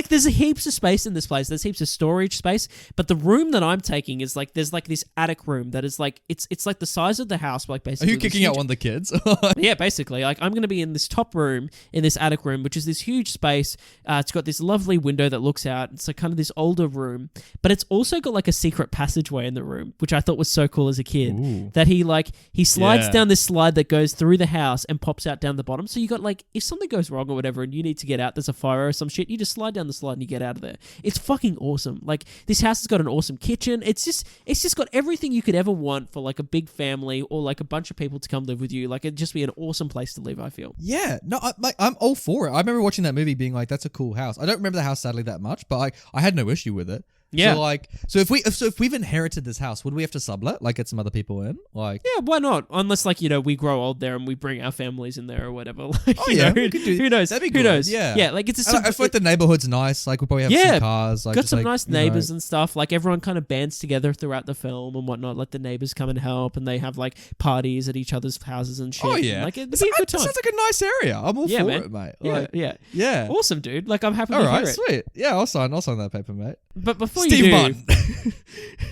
there's heaps of space in this place. There's heaps of storage space, but the room that I'm taking is like there's like this attic room that is like it's like the size of the house, like basically. Are you kicking out one of the kids? Yeah, basically. Like I'm going to be in this top room in this attic room, which is this huge space. It's got this lovely window that looks out. It's like kind of this older room, but it's also got like a secret passageway in the room, which I thought was so cool as a kid. Ooh. That he slides down this slide that goes through the house and pops out down the bottom. So you got like, if something goes wrong or whatever and you need to get out, there's a fire or some shit, you just slide down the slide and you get out of there. It's fucking awesome. Like this house has got an awesome kitchen. It's just got everything you could ever want for like a big family or like a bunch of people to come live with you. Like it'd just be an awesome place to live, I feel. Yeah, no, I'm all for it. I remember watching that movie being like, that's a cool house. I don't remember the house sadly that much, but I had no issue with it. Yeah. So if we've inherited this house, would we have to sublet, like get some other people in? Like, yeah, why not? Unless like we grow old there and we bring our families in there or whatever. Like, we could do. Who knows? That'd be good. Who knows? Yeah, like it's I feel like the neighborhood's nice. Like we probably have some cars. Like, got just some like, nice neighbors and stuff. Like everyone kind of bands together throughout the film and whatnot. Like the neighbors come and help, and they have like parties at each other's houses and shit. Oh yeah, and, like it'd be a good time. Sounds like a nice area. I'm all for it, mate. Like, yeah. Awesome, dude. Like I'm happy to all hear right, it. sweet. Yeah, I'll sign that paper, mate. But before Steve you do, Martin.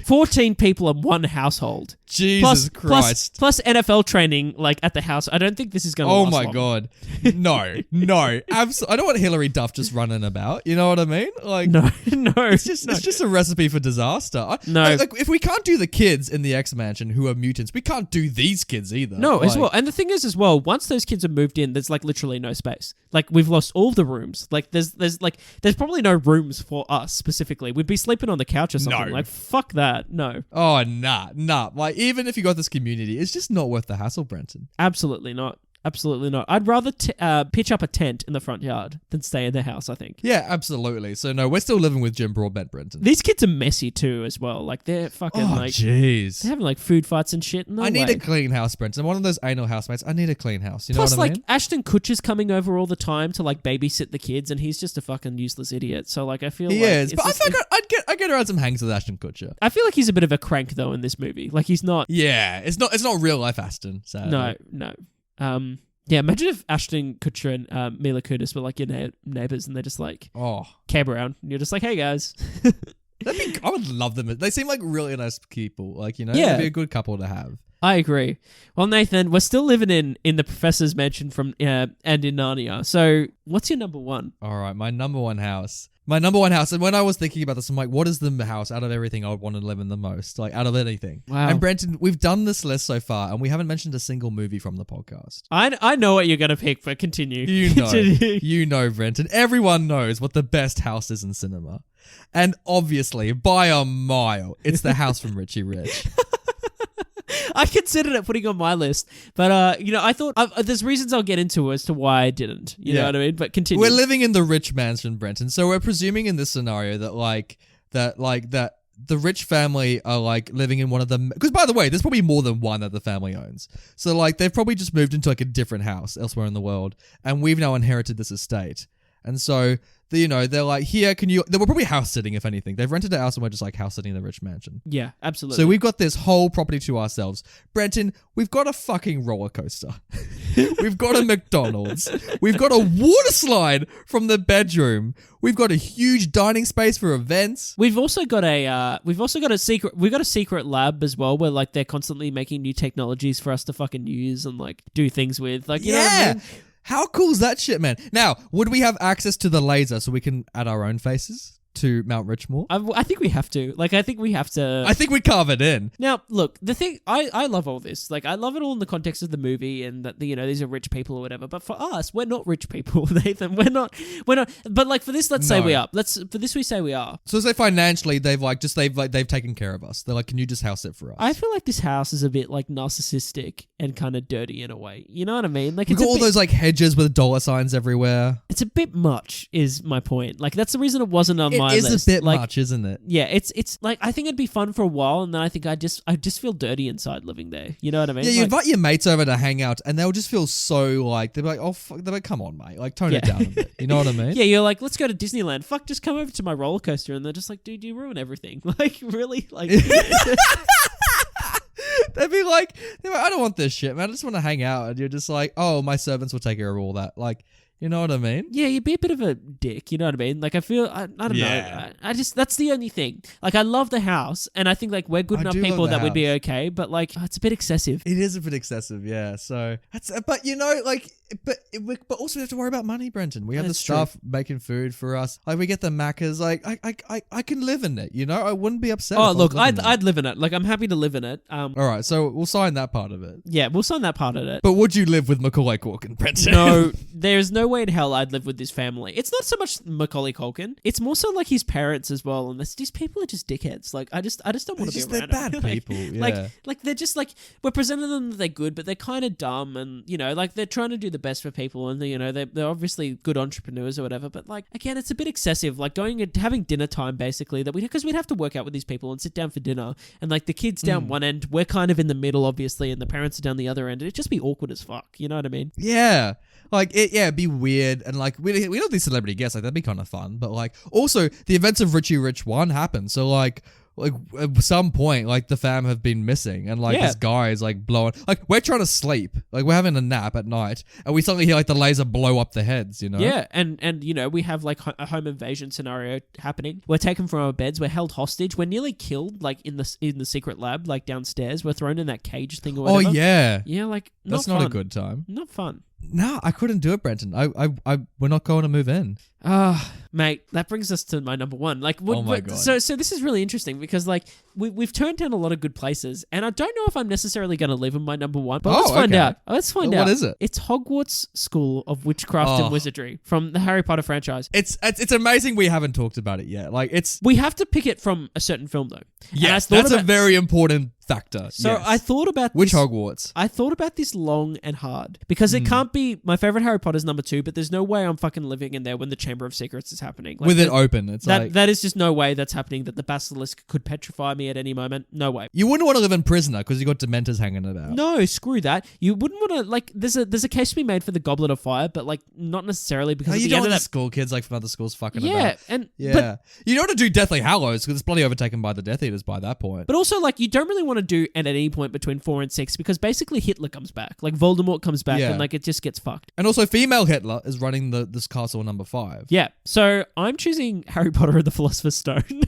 14 people in one household. Jesus Christ. Plus NFL training like at the house. I don't think this is going to last long. God. No. Absolutely. I don't want Hillary Duff just running about. You know what I mean? Like No. It's just a recipe for disaster. Like if we can't do the kids in the X Mansion who are mutants, we can't do these kids either. No, as well. And the thing is as well, once those kids are moved in, there's like literally no space. Like we've lost all the rooms. Like there's probably no rooms for us specifically. We'd be sleeping on the couch or something. No. Like fuck that. No. Oh, nah. Like even if you got this community, it's just not worth the hassle, Brenton. Absolutely not. Absolutely not. I'd rather pitch up a tent in the front yard than stay in the house, I think. Yeah, absolutely. So no, we're still living with Jim Broadbent, Brenton. These kids are messy too as well. Like they're fucking jeez. They're having like food fights and shit. No I need way. a clean house, Brenton. I'm one of those anal housemates. I need a clean house. You know Plus, what I mean? like Ashton Kutcher's coming over all the time to like babysit the kids, and he's just a fucking useless idiot. So like I feel he like is. But I think I'd get around some hangs with Ashton Kutcher. I feel like he's a bit of a crank though in this movie. Like he's not. Yeah, it's not real life Ashton. Sadly. No. Yeah, imagine if Ashton Kutcher and Mila Kunis were like your neighbors and they're just like cab around and you're just like, hey guys. I would love them. They seem like really nice people. Like, they'd be a good couple to have. I agree. Well, Nathan, we're still living in the Professor's Mansion from and in Narnia. So what's your number one? All right, my number one house. And when I was thinking about this, I'm like, what is the house out of everything I would want to live in the most? Like, out of anything. Wow. And Brenton, we've done this list so far, and we haven't mentioned a single movie from the podcast. I know what you're going to pick, but continue. You know, Brenton. Everyone knows what the best house is in cinema. And obviously, by a mile, it's the house from Richie Rich. I considered it putting on my list, but I thought there's reasons I'll get into as to why I didn't. You know what I mean? But continue. We're living in the rich mansion, Brenton. So we're presuming in this scenario that the rich family are like living in one of them. Because by the way, there's probably more than one that the family owns. So like they've probably just moved into like a different house elsewhere in the world, and we've now inherited this estate. And so they're like, here, they were probably house sitting, if anything. They've rented a house and we're just like house sitting in the rich mansion. Yeah, absolutely. So we've got this whole property to ourselves. Brenton, we've got a fucking roller coaster. We've got a McDonald's. We've got a water slide from the bedroom. We've got a huge dining space for events. We've also got a secret lab as well, where like they're constantly making new technologies for us to fucking use and like do things with. Like, you know what I mean? How cool is that shit, man? Now, would we have access to the laser so we can add our own faces to Mount Richmore? I think we have to. Like, I think we have to. I think we carve it in. Now, look, the thing, I love all this. Like, I love it all in the context of the movie and that, these are rich people or whatever. But for us, we're not rich people, Nathan. We're not. But like for this, let's say we are. We say we are. So say financially, they've taken care of us. They're like, can you just house it for us? I feel like this house is a bit like narcissistic and kind of dirty in a way. You know what I mean? Like, we've got all those like hedges with dollar signs everywhere. It's a bit much, is my point. Like, that's the reason it wasn't on my list. It is a bit much, isn't it? Yeah, it's like, I think it'd be fun for a while, and then I think I just feel dirty inside living there. You know what I mean? Yeah, you invite your mates over to hang out, and they'll just feel so like, they'll be like, oh fuck, they're like, come on, mate, like tone it down a bit. You know what I mean? Yeah, you're like, let's go to Disneyland. Fuck, just come over to my roller coaster, and they're just like, dude, you ruin everything. Like, really? Like. They'd be like, I don't want this shit, man. I just want to hang out. And you're just like, oh, my servants will take care of all that. Like, you know what I mean? Yeah, you'd be a bit of a dick. You know what I mean? Like, I feel, I don't know. I just, that's the only thing. Like, I love the house, and I think, like, we're good enough people that would be okay, but, like, it's a bit excessive. It is a bit excessive, yeah. So, but, like, but also we have to worry about money, Brenton. We have the stuff making food for us. Like, we get the Maccas. Like, I can live in it, you know? I wouldn't be upset. Oh, look, I'd live in it. Like, I'm happy to live in it. All right, so we'll sign that part of it. Yeah, we'll sign that part of it. But would you live with Macaulay Culkin, Brenton? No, there's no way in hell I'd live with this family. It's not so much Macaulay Culkin. It's more so like his parents as well. And these people are just dickheads. Like, I just don't want to be around them. They're bad like, people. Yeah. Like they're just like, we're presenting them that they're good, but they're kind of dumb, and like they're trying to do the best for people, and they're obviously good entrepreneurs or whatever. But like, again, it's a bit excessive. Like going and having dinner time basically because we'd have to work out with these people and sit down for dinner, and like the kids down one end, we're kind of in the middle obviously, and the parents are down the other end. It'd just be awkward as fuck. You know what I mean? Yeah. Like, it'd be weird, and like, we don't have these celebrity guests, like, that'd be kind of fun, but like, also, the events of Richie Rich 1 happened, so like, at some point, like, the fam have been missing, and like, this guy is like blowing, like, we're trying to sleep, like, we're having a nap at night, and we suddenly hear like the laser blow up the heads, you know? Yeah, and we have like a home invasion scenario happening. We're taken from our beds, we're held hostage, we're nearly killed, like in the secret lab, like downstairs. We're thrown in that cage thing or whatever. Oh yeah, yeah, like that's not a good time. Not fun. No, I couldn't do it, Brenton. We're not going to move in. Mate, that brings us to my number one. Like, oh my God. So this is really interesting because like we've turned down a lot of good places, and I don't know if I'm necessarily going to live in my number one. But let's find out. Let's find out. What is it? It's Hogwarts School of Witchcraft and Wizardry from the Harry Potter franchise. It's amazing we haven't talked about it yet. Like, we have to pick it from a certain film though. Yes, that's a very important factor. So yes. I thought about which Hogwarts? I thought about this long and hard because it can't be my favorite Harry Potter's number 2, but there's no way I'm fucking living in there when the Chamber of Secrets is happening. Like, with it open, it's like that is just no way that's happening. That the basilisk could petrify me at any moment. No way. You wouldn't want to live in Prisoner because you got Dementors hanging about. No, screw that. You wouldn't want to like. There's a case to be made for the Goblet of Fire, but like not necessarily because you don't want the school kids like from other schools fucking about. Yeah, and but, you don't want to do Deathly Hallows because it's bloody overtaken by the Death Eaters by that point. But also like you don't really want to do it at any point between 4 and 6 because basically Hitler comes back, like Voldemort comes back, and like it just gets fucked. And also female Hitler is running this castle number 5. Yeah, so I'm choosing Harry Potter and the Philosopher's Stone.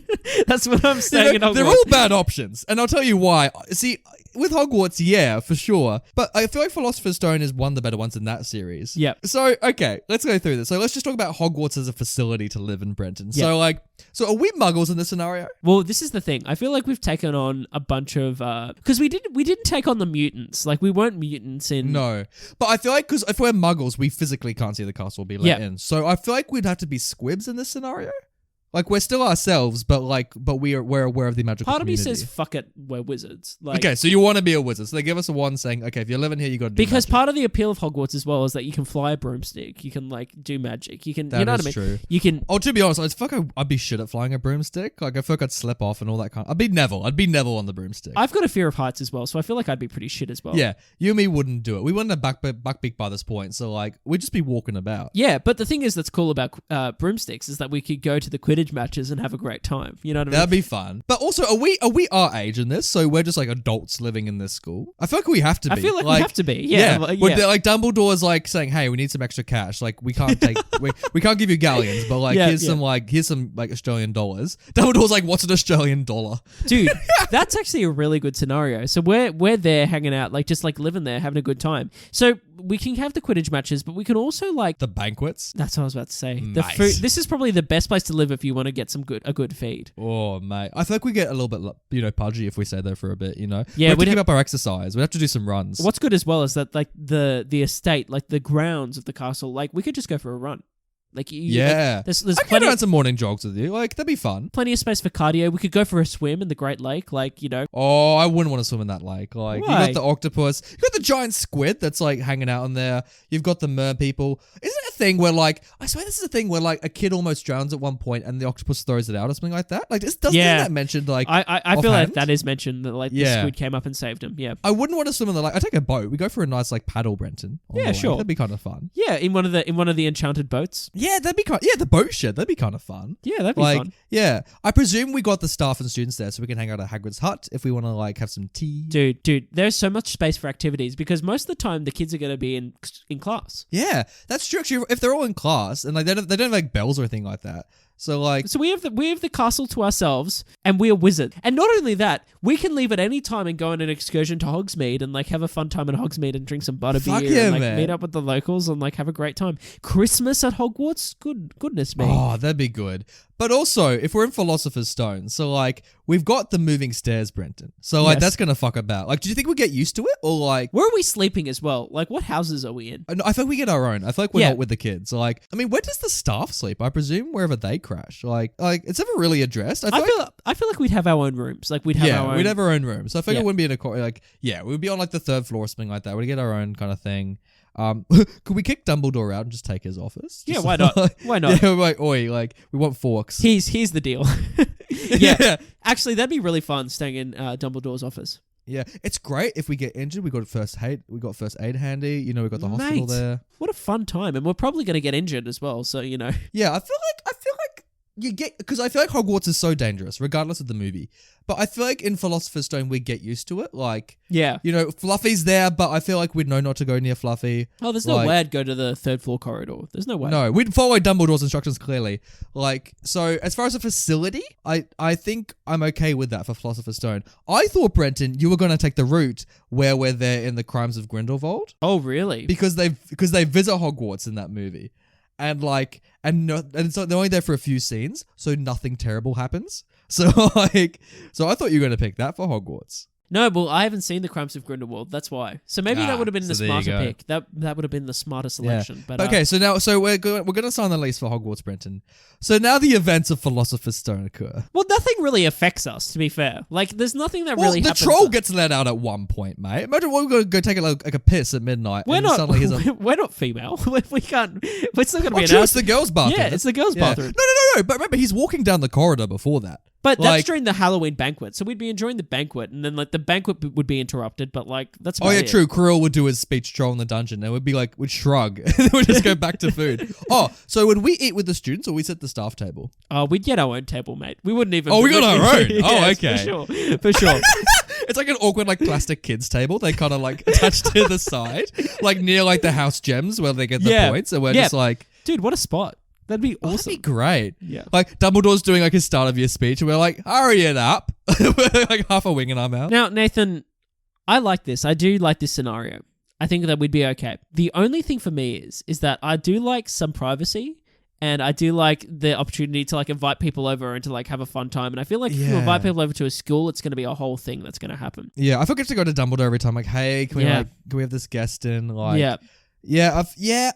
That's what I'm saying. They're all bad options, and I'll tell you why. See, with Hogwarts, yeah, for sure, but I feel like Philosopher's Stone is one of the better ones in that series. Yeah. So okay, let's go through this. So let's just talk about Hogwarts as a facility to live in, Brenton. Yep. So are we Muggles in this scenario? Well, this is the thing. I feel like we've taken on a bunch of because we didn't take on the mutants. Like we weren't mutants in. No, but I feel like because if we're Muggles, we physically can't see the castle be let in. So I feel like we'd have to be squibs in this scenario. Like, we're still ourselves, but we're aware of the magical Part of me community. says, fuck it, we're wizards. Like, Okay, so you want to be a wizard. So they give us a wand saying, okay, if you're living here, you got to do because magic. part of the appeal of Hogwarts as well is that you can fly a broomstick. You can, like, do magic. You can, That you know is what I mean? true. You can... Oh, to be honest, I feel like I'd be shit at flying a broomstick. Like, I feel like I'd slip off and all that kind of... I'd be Neville on the broomstick. I've got a fear of heights as well, so I feel like I'd be pretty shit as well. Yeah, you and me wouldn't do it. We wouldn't have backbeak by this point, so, like, we'd just be walking about. Yeah, but the thing is that's cool about broomsticks is that we could go to the Quidditch matches and have a great time. You know what I mean? That'd be fun. But also, are we our age in this? So we're just like adults living in this school? I feel like we have to be. I feel like we have to be. Yeah. Like Dumbledore's like saying, "Hey, we need some extra cash. Like we can't take we can't give you galleons, but like here's some Australian dollars." Dumbledore's like, "What's an Australian dollar?" Dude, that's actually a really good scenario. So we're there hanging out, like just like living there, having a good time. So we can have the Quidditch matches, but we can also like The banquets. That's what I was about to say. The Nice. food. This is probably the best place to live if you want to get a good feed. Oh mate, I feel like we get a little bit pudgy if we stay there for a bit. Yeah, we have to we'd keep up our exercise. We have to do some runs. What's good as well is that like the estate, like the grounds of the castle, like we could just go for a run. Like there's I plenty. could run some morning jogs with you. Like that'd be fun. Plenty of space for cardio. We could go for a swim in the Great Lake, like, you know. Oh, I wouldn't want to swim in that lake. Like, Why? you got the octopus, you got the giant squid that's like hanging out in there. You've got the mer people. Isn't it a thing where like I swear this is a thing where like a kid almost drowns at one point and the octopus throws it out or something like that? Like, doesn't that mentioned like I feel like offhand? that is mentioned that like the squid came up and saved him. Yeah. I wouldn't want to swim in the lake. I take a boat. We go for a nice like paddle, Brenton. on the Yeah, lake. sure. That'd be kind of fun. Yeah, in one of the enchanted boats. Yeah, that'd be kind. Yeah, the boat shed. That'd be kind of fun. Yeah, that'd be Like, fun. yeah, I presume we got the staff and students there, so we can hang out at Hagrid's hut if we want to like have some tea. Dude, there's so much space for activities because most of the time the kids are going to be in class. Yeah, that's true. Actually, if they're all in class and like they don't have like bells or anything like that, so like So we have the castle to ourselves, and we are wizard. And not only that, we can leave at any time and go on an excursion to Hogsmeade and like have a fun time in Hogsmeade and drink some butterbeer Fuck yeah, and like man. meet up with the locals and like have a great time. Christmas at Hogwarts, goodness me. oh, that'd be good. But also, if we're in Philosopher's Stone, so like we've got the moving stairs, Brenton. So like Yes. that's gonna fuck about. Like, do you think we get used to it or like? Where are we sleeping as well? Like, what houses are we in? I feel like we get our own. I feel like we're Yeah. not with the kids. Like, I mean, where does the staff sleep? I presume wherever they crash. Like it's never really addressed. I feel like we'd have our own rooms. Like we'd have our own. we'd have our own room. So I think Yeah. it wouldn't be in we'd be on like the third floor or something like that. We'd get our own kind of thing. Could we kick Dumbledore out and just take his office? Yeah, Just why not? Why not? Yeah, we're like, oi, like we want forks. Here's the deal. yeah. Actually, that'd be really fun staying in Dumbledore's office. Yeah, it's great if we get injured. We got first aid. We got first aid handy. You know, we got the hospital Mate. there. What a fun time. And we're probably going to get injured as well. So, you know. Yeah, I feel like you get because I feel like Hogwarts is so dangerous, regardless of the movie. But I feel like in Philosopher's Stone we get used to it. Like, Yeah. you know, Fluffy's there, but I feel like we'd know not to go near Fluffy. Oh, there's no way I'd go to the third floor corridor. There's no way. No, we'd follow Dumbledore's instructions clearly. Like, so as far as a facility, I think I'm okay with that for Philosopher's Stone. I thought, Brenton, you were going to take the route where we're there in the Crimes of Grindelwald Oh, really? because they visit Hogwarts in that movie, and like, they're only there for a few scenes, so nothing terrible happens. So so I thought you were going to pick that for Hogwarts. No, well, I haven't seen the Crimes of Grindelwald. That's why. So maybe that would have been the so there you smarter go. pick. That would have been the smarter selection. But Okay, so we're going to sign the lease for Hogwarts, Brenton. So now the events of Philosopher's Stone occur. well, nothing really affects us, to be fair. Like, there's nothing that Well, really the happens. troll gets let out at one point, mate. Imagine we're going to go take like a piss at midnight. We're and not. Suddenly he's We're not female. We can't. We're still going to be an true, ass. it's the girls' bathroom. Yeah, it's the girls' Yeah. bathroom. No. But remember, he's walking down the corridor before that. But Like- that's during the Halloween banquet, so we'd be enjoying the banquet, and then like the banquet would be interrupted. But like that's Oh about yeah, it. true. Krill would do his speech troll in the dungeon, and we'd shrug, and then we'd just go back to food. Oh, so would we eat with the students, or we sit at the staff table? We'd get our own table, mate. We wouldn't even. Oh, we got our own? Oh, Yes, okay. for sure. It's like an awkward like plastic kids table. They kind of like attached to the side, like near like the house gems where they get the Yeah. points. And we're Yeah. just like, Dude, what a spot! That'd be oh, awesome. that'd be great. Yeah. Like Dumbledore's doing like his start of year speech, and we're like, hurry it up. We're like half a wing in our mouth. Now, Nathan, I like this. I do like this scenario. I think that we'd be okay. The only thing for me is that I do like some privacy. And I do like the opportunity to like invite people over and to like have a fun time. And I feel like if you Yeah. invite people over to a school, it's going to be a whole thing that's going to happen. Yeah, I forget to go to Dumbledore every time. Like, hey, can we have this guest in? Like, Yeah. Yeah,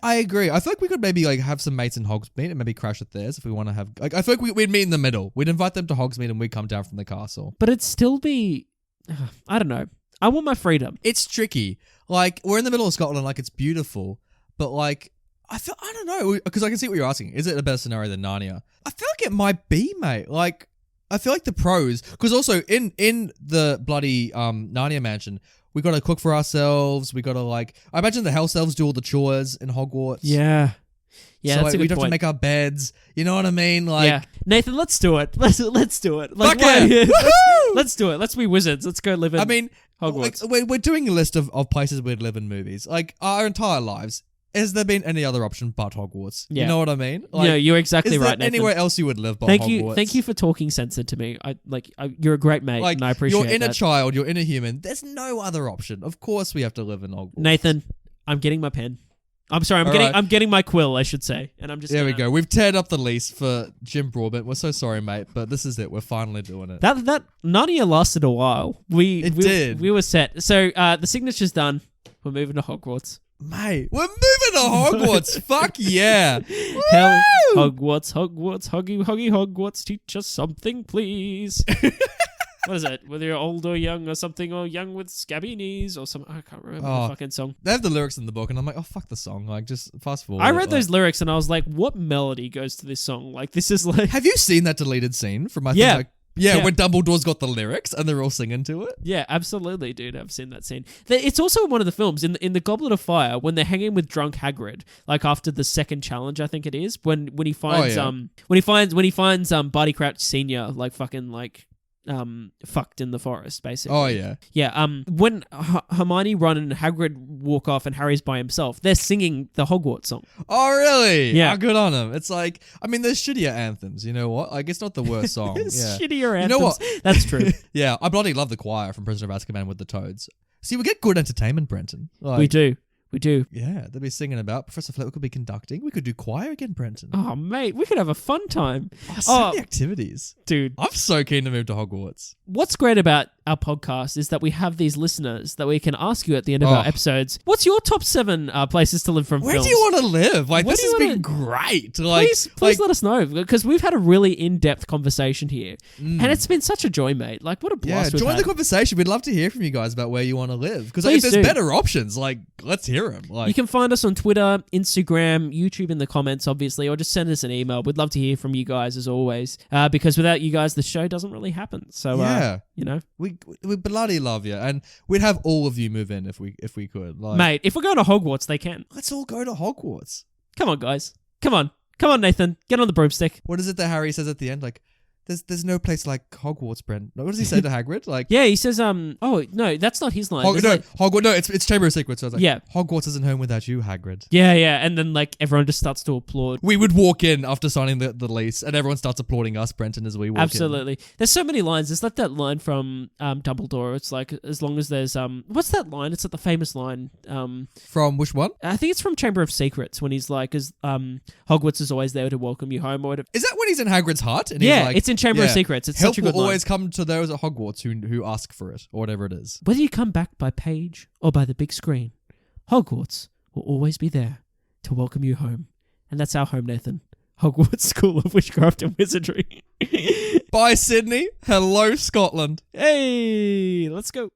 I agree. I feel like we could maybe like have some mates in Hogsmeade and maybe crash at theirs if we want to have. Like, I feel like we'd meet in the middle. We'd invite them to Hogsmeade and we'd come down from the castle. But it'd still be, I don't know. I want my freedom. It's tricky. Like, we're in the middle of Scotland, like it's beautiful, but like I don't know, because I can see what you're asking. Is it a better scenario than Narnia? I feel like it might be, mate. Like, I feel like the pros, because also in the bloody Narnia mansion, we got to cook for ourselves. We got to like, I imagine the house elves do all the chores in Hogwarts. Yeah. Yeah, so that's like, a good we'd have point. to make our beds. You know what I mean? Like, yeah, Nathan, let's do it. Let's do it. Like, fuck yeah. let's do it. Let's be wizards. Let's go live in. I mean, Hogwarts. like, we're doing a list of places we'd live in movies. Like, our entire lives. Has there been any other option but Hogwarts? Yeah. You know what I mean? Like, yeah, you're exactly is there right, Nathan. anywhere else you would live but Thank Hogwarts? you for talking sense into me. You're a great mate, Like, and I appreciate your inner that. child, your inner human. There's no other option. Of course, we have to live in Hogwarts. Nathan, I'm getting my pen. I'm sorry. I'm getting my quill, I should say, and I'm just. There we go. We've teared up the lease for Jim Broadbent. We're so sorry, mate, but this is it. We're finally doing it. That Narnia lasted a while. We did. We were set. So the signature's done. We're moving to Hogwarts. Mate, we're moving to Hogwarts. Fuck yeah. Hell, Woo! Hogwarts, Hoggy, Hogwarts, teach us something, please. What is it? Whether you're old or young or something, or young with scabby knees or something. I can't remember the fucking song. They have the lyrics in the book, and I'm like, oh, fuck the song. Like, just fast forward. I read those lyrics and I was like, what melody goes to this song? Like, this is like... Have you seen that deleted scene from, I think, Yeah. like, Yeah. where Dumbledore's got the lyrics and they're all singing to it? Yeah, absolutely, dude. I've seen that scene. It's also one of the films in the Goblet of Fire when they're hanging with drunk Hagrid, like after the second challenge, I think it is, when he finds when he finds Barty Crouch Senior like fucking like fucked in the forest, basically. Oh yeah. Yeah. When Hermione, Ron, and Hagrid walk off and Harry's by himself, they're singing the Hogwarts song. Oh really? Yeah. Oh, good on them. It's like, I mean, there's shittier anthems. You know what? Like, it's not the worst song. It's Yeah. shittier anthems. You know what? That's true. Yeah, I bloody love the choir from Prisoner of Azkaban with the toads. See, we get good entertainment, Brenton. Like, We do. Yeah, they'll be singing about. Professor Flitwick could be conducting. We could do choir again, Brenton. Oh, mate, we could have a fun time. So many activities. Dude. I'm so keen to move to Hogwarts. What's great about our podcast is that we have these listeners that we can ask you at the end of our episodes, what's your top 7 places to live from Where films? do you want to live? Like, Where this do has you been wanna- great. Like, Please let us know, because we've had a really in-depth conversation here. And it's been such a joy, mate. Like, what a blast we've join had. the conversation. We'd love to hear from you guys about where you want to live. Because Please if there's do. better options, like, let's hear them. Like, You can find us on Twitter, Instagram, YouTube in the comments, obviously, or just send us an email. We'd love to hear from you guys, as always, because without you guys, the show doesn't really happen. So, you know. we bloody love you. And we'd have all of you move in if we could. Like, Mate, if we're going to Hogwarts, they can. let's all go to Hogwarts. Come on, guys. Come on, Nathan. Get on the broomstick. What is it that Harry says at the end? Like, there's no place like Hogwarts, Brent. What does he say to Hagrid? Like, Yeah, he says, oh, no, that's not his line. There's Hogwarts. No, it's Chamber of Secrets. So I was like, Yeah. Hogwarts isn't home without you, Hagrid. Yeah, and then like everyone just starts to applaud. We would walk in after signing the lease, and everyone starts applauding us, Brenton, as we walk in. Absolutely. There's so many lines. There's like that line from Dumbledore. It's like, as long as there's what's that line? It's like the famous line. From which one? I think it's from Chamber of Secrets when he's like, Hogwarts is always there to welcome you home, or whatever. Is that when he's in Hagrid's hut? And Yeah, he's like, it's in Chamber of Secrets. It's Help such a will good line. always come to those at Hogwarts who ask for it, or whatever it is. Whether you come back by page or by the big screen, Hogwarts will always be there to welcome you home. And that's our home, Nathan. Hogwarts School of Witchcraft and Wizardry. Bye, Sydney. Hello, Scotland. Hey, let's go.